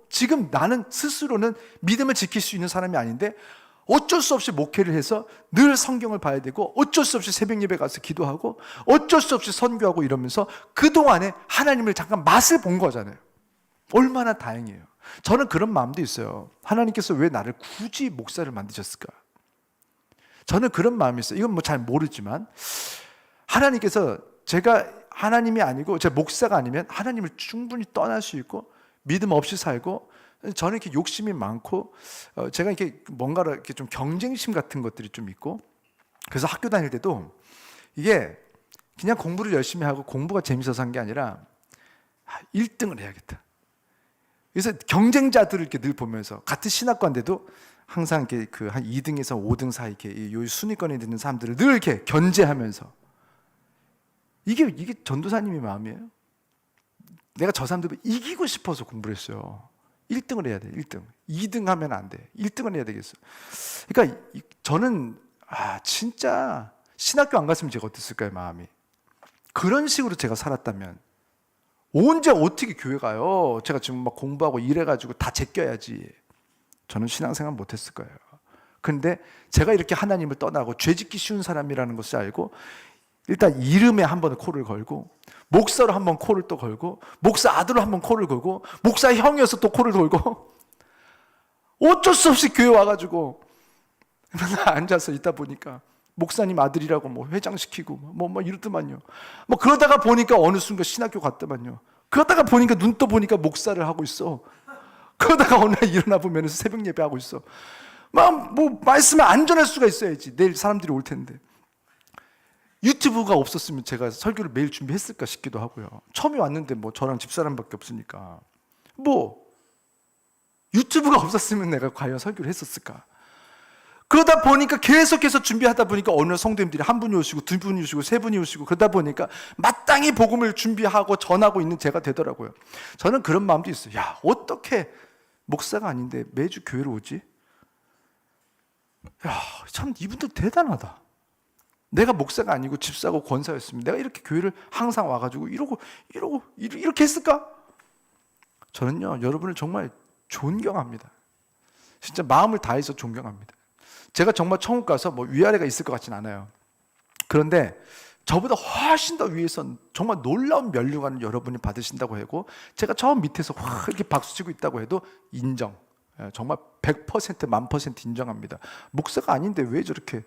지금 나는 스스로는 믿음을 지킬 수 있는 사람이 아닌데 어쩔 수 없이 목회를 해서 늘 성경을 봐야 되고 어쩔 수 없이 새벽 예배 가서 기도하고 어쩔 수 없이 선교하고 이러면서 그동안에 하나님을 잠깐 맛을 본 거잖아요. 얼마나 다행이에요. 저는 그런 마음도 있어요. 하나님께서 왜 나를 굳이 목사를 만드셨을까? 저는 그런 마음이 있어요. 이건 뭐 잘 모르지만 하나님께서 제가 하나님이 아니고 제가 목사가 아니면 하나님을 충분히 떠날 수 있고 믿음 없이 살고 저는 이렇게 욕심이 많고 제가 이렇게 뭔가를 이렇게 좀 경쟁심 같은 것들이 좀 있고 그래서 학교 다닐 때도 이게 그냥 공부를 열심히 하고 공부가 재밌어서 한 게 아니라 1등을 해야겠다. 그래서 경쟁자들을 이렇게 늘 보면서 같은 신학과인데도 항상 이렇게 그 한 2등에서 5등 사이 이렇게 요 순위권에 있는 사람들을 늘 이렇게 견제하면서 이게 전도사님의 마음이에요. 내가 저 사람들 이기고 싶어서 공부를 했어요. 1등을 해야 돼. 1등. 2등 하면 안 돼. 1등을 해야 되겠어. 그러니까 저는 진짜 신학교 안 갔으면 제가 어땠을까요, 마음이. 그런 식으로 제가 살았다면 언제 어떻게 교회 가요? 제가 지금 막 공부하고 일해가지고 다 제껴야지. 저는 신앙생활 못했을 거예요. 그런데 제가 이렇게 하나님을 떠나고 죄짓기 쉬운 사람이라는 것을 알고 일단 이름에 한번 코를 걸고 목사로 한번 코를 또 걸고 목사 아들로 한번 코를 걸고 목사 형이어서 또 코를 걸고 어쩔 수 없이 교회 와가지고 앉아서 있다 보니까 목사님 아들이라고 뭐 회장시키고 뭐 이러더만요. 뭐 그러다가 보니까 어느 순간 신학교 갔더만요. 그러다가 보니까 눈 떠 보니까 목사를 하고 있어. 그러다가 어느 날 일어나 보면 새벽 예배 하고 있어. 막 뭐 말씀을 안 전할 수가 있어야지. 내일 사람들이 올 텐데. 유튜브가 없었으면 제가 설교를 매일 준비했을까 싶기도 하고요. 처음에 왔는데 뭐 저랑 집사람밖에 없으니까 뭐 유튜브가 없었으면 내가 과연 설교를 했었을까? 그러다 보니까 계속해서 준비하다 보니까 어느 성도님들이 한 분이 오시고 두 분이 오시고 세 분이 오시고 그러다 보니까 마땅히 복음을 준비하고 전하고 있는 제가 되더라고요. 저는 그런 마음도 있어요. 야, 어떻게 목사가 아닌데 매주 교회로 오지? 야, 참 이분들 대단하다. 내가 목사가 아니고 집사고 권사였으면 내가 이렇게 교회를 항상 와가지고 이렇게 했을까? 저는요, 여러분을 정말 존경합니다. 진짜 마음을 다해서 존경합니다. 제가 정말 천국 가서 뭐 위아래가 있을 것 같진 않아요. 그런데 저보다 훨씬 더 위에서 정말 놀라운 면류관을 여러분이 받으신다고 하고 제가 저 밑에서 확 이렇게 박수치고 있다고 해도 인정. 정말 100% 1000% 인정합니다. 목사가 아닌데 왜 저렇게.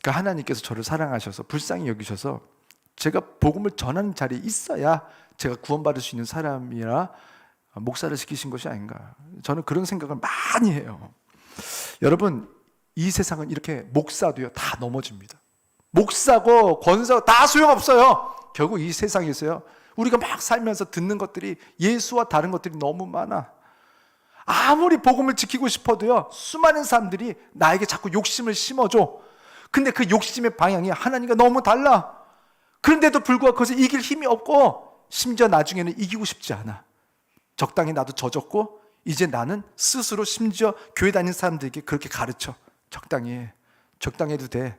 그러니까 하나님께서 저를 사랑하셔서 불쌍히 여기셔서 제가 복음을 전하는 자리에 있어야 제가 구원받을 수 있는 사람이라 목사를 시키신 것이 아닌가. 저는 그런 생각을 많이 해요. 여러분, 이 세상은 이렇게 목사도요 다 넘어집니다. 목사고 권사고 다 소용없어요. 결국 이 세상에서요 우리가 막 살면서 듣는 것들이 예수와 다른 것들이 너무 많아. 아무리 복음을 지키고 싶어도요 수많은 사람들이 나에게 자꾸 욕심을 심어줘. 근데 그 욕심의 방향이 하나님과 너무 달라. 그런데도 불구하고 그것을 이길 힘이 없고 심지어 나중에는 이기고 싶지 않아. 적당히 나도 젖었고 이제 나는 스스로 심지어 교회 다니는 사람들에게 그렇게 가르쳐. 적당히 해. 적당히 해도 돼.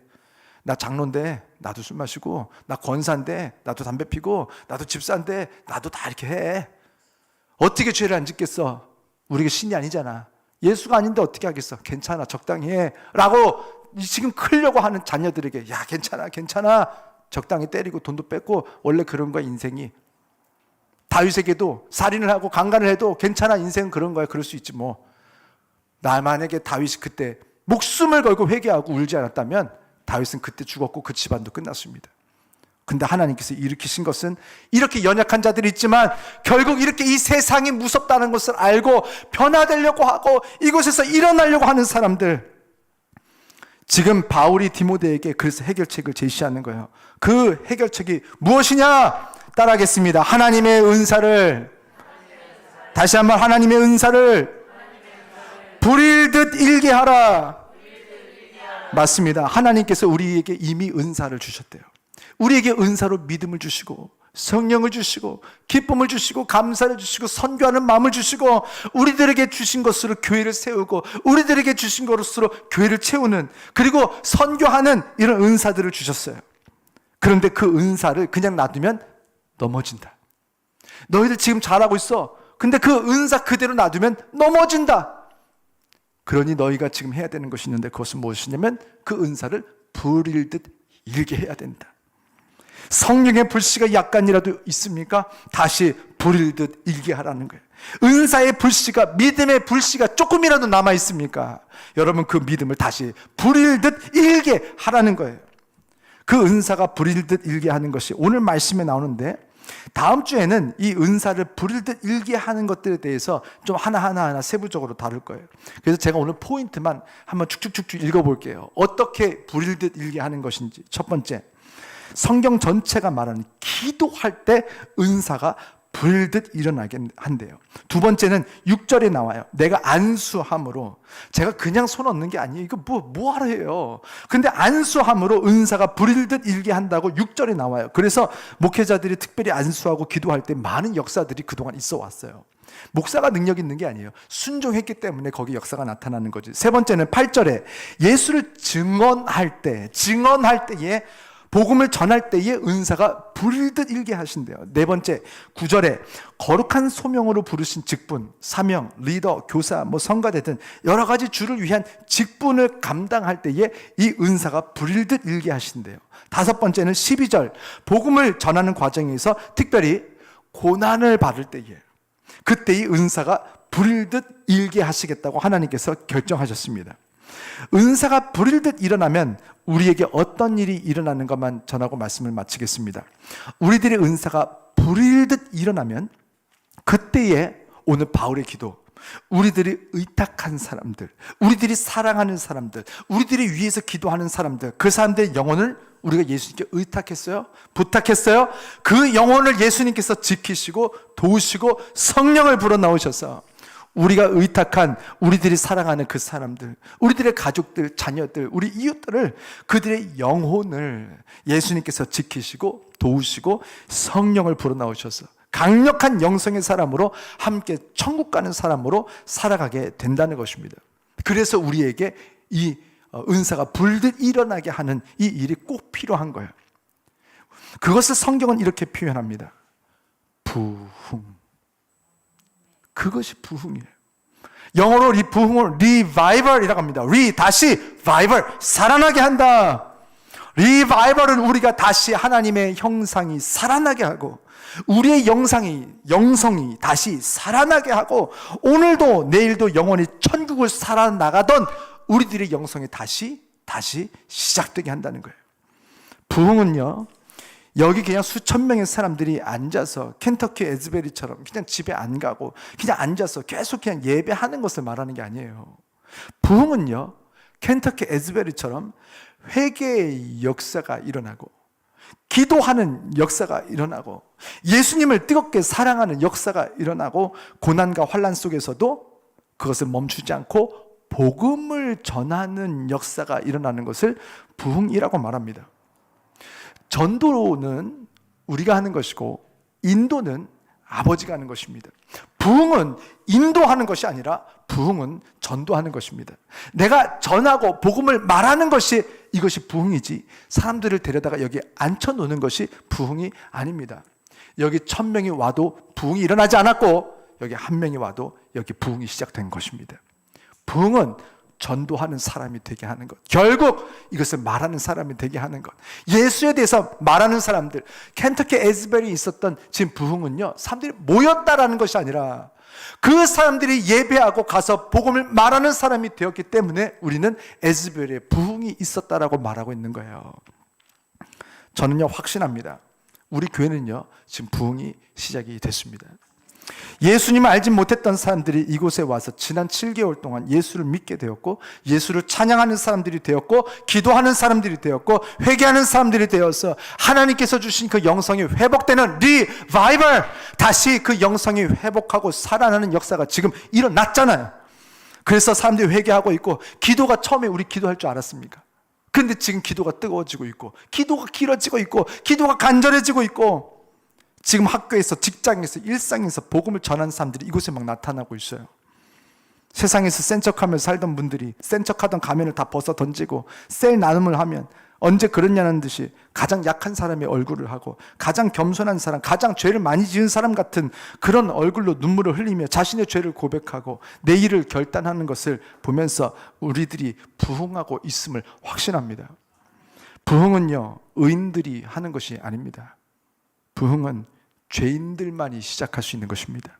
나 장로인데 나도 술 마시고, 나 권사인데 나도 담배 피고, 나도 집사인데 나도 다 이렇게 해. 어떻게 죄를 안 짓겠어? 우리가 신이 아니잖아. 예수가 아닌데 어떻게 하겠어? 괜찮아, 적당히 해 라고 지금 크려고 하는 자녀들에게 야 괜찮아 적당히 때리고 돈도 뺏고 원래 그런 거야 인생이. 다윗에게도 살인을 하고 강간을 해도 괜찮아 인생은 그런 거야. 그럴 수 있지 뭐. 나 만약에 다윗이 그때 목숨을 걸고 회개하고 울지 않았다면 다윗은 그때 죽었고 그 집안도 끝났습니다. 근데 하나님께서 일으키신 것은 이렇게 연약한 자들이 있지만 결국 이렇게 이 세상이 무섭다는 것을 알고 변화되려고 하고 이곳에서 일어나려고 하는 사람들, 지금 바울이 디모데에게 그래서 해결책을 제시하는 거예요. 그 해결책이 무엇이냐? 따라하겠습니다. 하나님의 은사를, 다시 한번 하나님의 은사를 불일듯 일게 하라. 맞습니다. 하나님께서 우리에게 이미 은사를 주셨대요. 우리에게 은사로 믿음을 주시고 성령을 주시고 기쁨을 주시고 감사를 주시고 선교하는 마음을 주시고 우리들에게 주신 것으로 교회를 세우고 우리들에게 주신 것으로 교회를 채우는, 그리고 선교하는 이런 은사들을 주셨어요. 그런데 그 은사를 그냥 놔두면 넘어진다. 너희들 지금 잘하고 있어. 근데 그 은사 그대로 놔두면 넘어진다. 그러니 너희가 지금 해야 되는 것이 있는데 그것은 무엇이냐면 그 은사를 불일듯 일게 해야 된다. 성령의 불씨가 약간이라도 있습니까? 다시 불일듯 일게 하라는 거예요. 은사의 불씨가, 믿음의 불씨가 조금이라도 남아 있습니까? 여러분 그 믿음을 다시 불일듯 일게 하라는 거예요. 그 은사가 불일듯 일게 하는 것이 오늘 말씀에 나오는데, 다음 주에는 이 은사를 불일듯 일게 하는 것들에 대해서 좀 하나하나 세부적으로 다룰 거예요. 그래서 제가 오늘 포인트만 한번 쭉쭉쭉쭉 읽어볼게요. 어떻게 불일듯 일게 하는 것인지. 첫 번째, 성경 전체가 말하는 기도할 때 은사가 불듯 일어나게 한대요. 두 번째는 6절에 나와요. 내가 안수함으로, 제가 그냥 손 얹는 게 아니에요. 이거 뭐하러 해요. 근데 안수함으로 은사가 불일듯 일게 한다고 6절에 나와요. 그래서 목회자들이 특별히 안수하고 기도할 때 많은 역사들이 그동안 있어 왔어요. 목사가 능력 있는 게 아니에요. 순종했기 때문에 거기 역사가 나타나는 거지. 세 번째는 8절에 예수를 증언할 때에, 복음을 전할 때에 은사가 불일듯 일게 하신대요. 네 번째, 9절에 거룩한 소명으로 부르신 직분, 사명, 리더, 교사, 성가대 등 여러 가지 주를 위한 직분을 감당할 때에 이 은사가 불일듯 일게 하신대요. 다섯 번째는 12절, 복음을 전하는 과정에서 특별히 고난을 받을 때에, 그때 이 은사가 불일듯 일게 하시겠다고 하나님께서 결정하셨습니다. 은사가 불일듯 일어나면 우리에게 어떤 일이 일어나는 것만 전하고 말씀을 마치겠습니다. 우리들의 은사가 불일듯 일어나면 그때에 오늘 바울의 기도, 우리들이 의탁한 사람들, 우리들이 사랑하는 사람들, 우리들이 위해서 기도하는 사람들, 그 사람들의 영혼을 우리가 예수님께 의탁했어요? 부탁했어요? 그 영혼을 예수님께서 지키시고 도우시고 성령을 불어넣으셔서 우리가 의탁한, 우리들이 사랑하는 그 사람들, 우리들의 가족들, 자녀들, 우리 이웃들을, 그들의 영혼을 예수님께서 지키시고 도우시고 성령을 불어넣으셔서 강력한 영성의 사람으로 함께 천국 가는 사람으로 살아가게 된다는 것입니다. 그래서 우리에게 이 은사가 불듯 일어나게 하는 이 일이 꼭 필요한 거예요. 그것을 성경은 이렇게 표현합니다. 부흥. 그것이 부흥이에요. 영어로 이 부흥을 revival이라고 합니다. 다시 revival, 살아나게 한다. revival은 우리가 다시 하나님의 형상이 살아나게 하고 우리의 영성이 다시 살아나게 하고 오늘도 내일도 영원히 천국을 살아나가던 우리들의 영성이 다시 시작되게 한다는 거예요. 부흥은요, 여기 그냥 수천 명의 사람들이 앉아서 켄터키 에즈베리처럼 그냥 집에 안 가고 그냥 앉아서 계속 그냥 예배하는 것을 말하는 게 아니에요. 부흥은요, 켄터키 에즈베리처럼 회개의 역사가 일어나고 기도하는 역사가 일어나고 예수님을 뜨겁게 사랑하는 역사가 일어나고 고난과 환난 속에서도 그것을 멈추지 않고 복음을 전하는 역사가 일어나는 것을 부흥이라고 말합니다. 전도는 우리가 하는 것이고 인도는 아버지가 하는 것입니다. 부흥은 인도하는 것이 아니라 부흥은 전도하는 것입니다. 내가 전하고 복음을 말하는 것이 이것이 부흥이지 사람들을 데려다가 여기 앉혀놓는 것이 부흥이 아닙니다. 여기 1000명이 와도 부흥이 일어나지 않았고 여기 1명이 와도 여기 부흥이 시작된 것입니다. 부흥은 전도하는 사람이 되게 하는 것, 결국 이것을 말하는 사람이 되게 하는 것, 예수에 대해서 말하는 사람들. 켄터키 에즈벨이 있었던 지금 부흥은요, 사람들이 모였다라는 것이 아니라 그 사람들이 예배하고 가서 복음을 말하는 사람이 되었기 때문에 우리는 에즈벨의 부흥이 있었다라고 말하고 있는 거예요. 저는요 확신합니다. 우리 교회는요 지금 부흥이 시작이 됐습니다. 예수님을 알지 못했던 사람들이 이곳에 와서 지난 7개월 동안 예수를 믿게 되었고, 예수를 찬양하는 사람들이 되었고, 기도하는 사람들이 되었고, 회개하는 사람들이 되어서 하나님께서 주신 그 영성이 회복되는 리바이벌, 다시 그 영성이 회복하고 살아나는 역사가 지금 일어났잖아요. 그래서 사람들이 회개하고 있고, 기도가 처음에 우리 기도할 줄 알았습니까? 근데 지금 기도가 뜨거워지고 있고, 기도가 길어지고 있고, 기도가 간절해지고 있고, 지금 학교에서, 직장에서, 일상에서 복음을 전하는 사람들이 이곳에 막 나타나고 있어요. 세상에서 센 척하며 살던 분들이 센 척하던 가면을 다 벗어 던지고 셀 나눔을 하면 언제 그랬냐는 듯이 가장 약한 사람의 얼굴을 하고, 가장 겸손한 사람, 가장 죄를 많이 지은 사람 같은 그런 얼굴로 눈물을 흘리며 자신의 죄를 고백하고 내일을 결단하는 것을 보면서 우리들이 부흥하고 있음을 확신합니다. 부흥은요 의인들이 하는 것이 아닙니다. 부흥은 죄인들만이 시작할 수 있는 것입니다.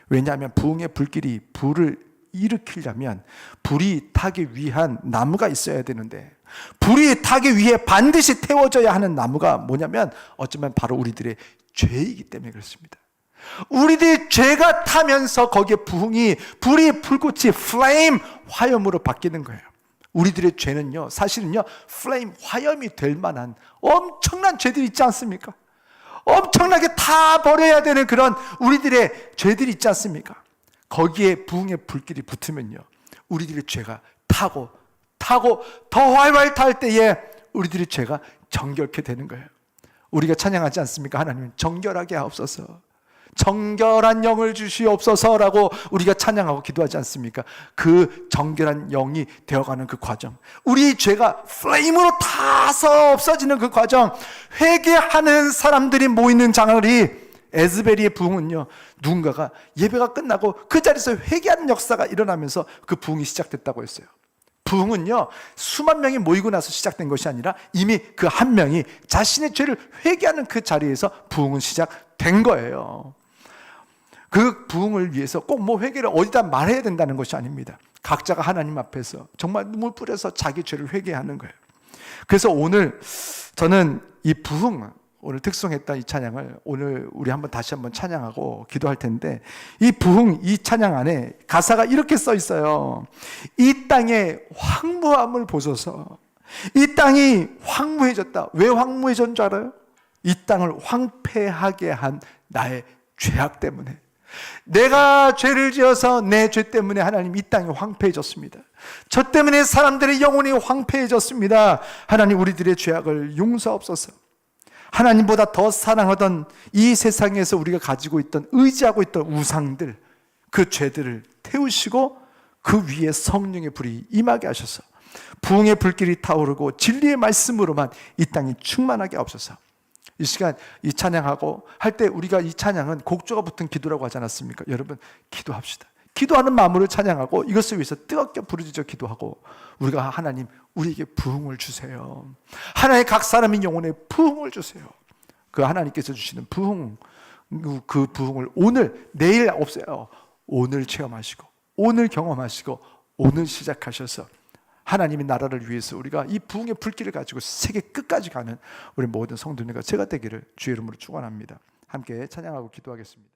왜냐하면 부흥의 불길이 불을 일으키려면 불이 타기 위한 나무가 있어야 되는데, 불이 타기 위해 반드시 태워져야 하는 나무가 뭐냐면 어쩌면 바로 우리들의 죄이기 때문에 그렇습니다. 우리들의 죄가 타면서 거기에 부흥이, 불이 불꽃이 플레임 화염으로 바뀌는 거예요. 우리들의 죄는요 사실은요 플레임 화염이 될 만한 엄청난 죄들이 있지 않습니까? 엄청나게 다 버려야 되는 그런 우리들의 죄들이 있지 않습니까? 거기에 부흥의 불길이 붙으면요 우리들의 죄가 타고 더 활활 탈 때에 우리들의 죄가 정결케 되는 거예요. 우리가 찬양하지 않습니까? 하나님은 정결하게 하옵소서, 정결한 영을 주시옵소서라고 우리가 찬양하고 기도하지 않습니까? 그 정결한 영이 되어가는 그 과정, 우리 죄가 플레임으로 타서 없어지는 그 과정, 회개하는 사람들이 모이는 장르이 에즈베리의 부흥은요 누군가가 예배가 끝나고 그 자리에서 회개하는 역사가 일어나면서 그 부흥이 시작됐다고 했어요. 부흥은요 수만 명이 모이고 나서 시작된 것이 아니라 이미 그 한 명이 자신의 죄를 회개하는 그 자리에서 부흥은 시작된 거예요. 그 부흥을 위해서 꼭 뭐 회개를 어디다 말해야 된다는 것이 아닙니다. 각자가 하나님 앞에서 정말 눈물 뿌려서 자기 죄를 회개하는 거예요. 그래서 오늘 저는 이 부흥, 오늘 특송했던 이 찬양을 오늘 우리 다시 한번 찬양하고 기도할 텐데, 이 부흥, 이 찬양 안에 가사가 이렇게 써 있어요. 이 땅의 황무함을 보소서. 이 땅이 황무해졌다. 왜 황무해졌는 줄 알아요? 이 땅을 황폐하게 한 나의 죄악 때문에. 내가 죄를 지어서 내 죄 때문에 하나님 이 땅이 황폐해졌습니다. 저 때문에 사람들의 영혼이 황폐해졌습니다. 하나님 우리들의 죄악을 용서하옵소서. 하나님보다 더 사랑하던 이 세상에서 우리가 가지고 있던, 의지하고 있던 우상들, 그 죄들을 태우시고 그 위에 성령의 불이 임하게 하셔서 부흥의 불길이 타오르고 진리의 말씀으로만 이 땅이 충만하게 하옵소서. 이 시간 이 찬양하고 할 때 우리가 이 찬양은 곡조가 붙은 기도라고 하지 않았습니까? 여러분 기도합시다. 기도하는 마음으로 찬양하고 이것을 위해서 뜨겁게 부르짖어 기도하고, 우리가 하나님 우리에게 부흥을 주세요. 하나님 각 사람의 영혼에 부흥을 주세요. 그 하나님께서 주시는 부흥, 그 부흥을 오늘 내일 없어요. 오늘 체험하시고 오늘 경험하시고 오늘 시작하셔서 하나님의 나라를 위해서 우리가 이 부흥의 불길을 가지고 세계 끝까지 가는 우리 모든 성도님과 제가 되기를 주의 이름으로 축원합니다. 함께 찬양하고 기도하겠습니다.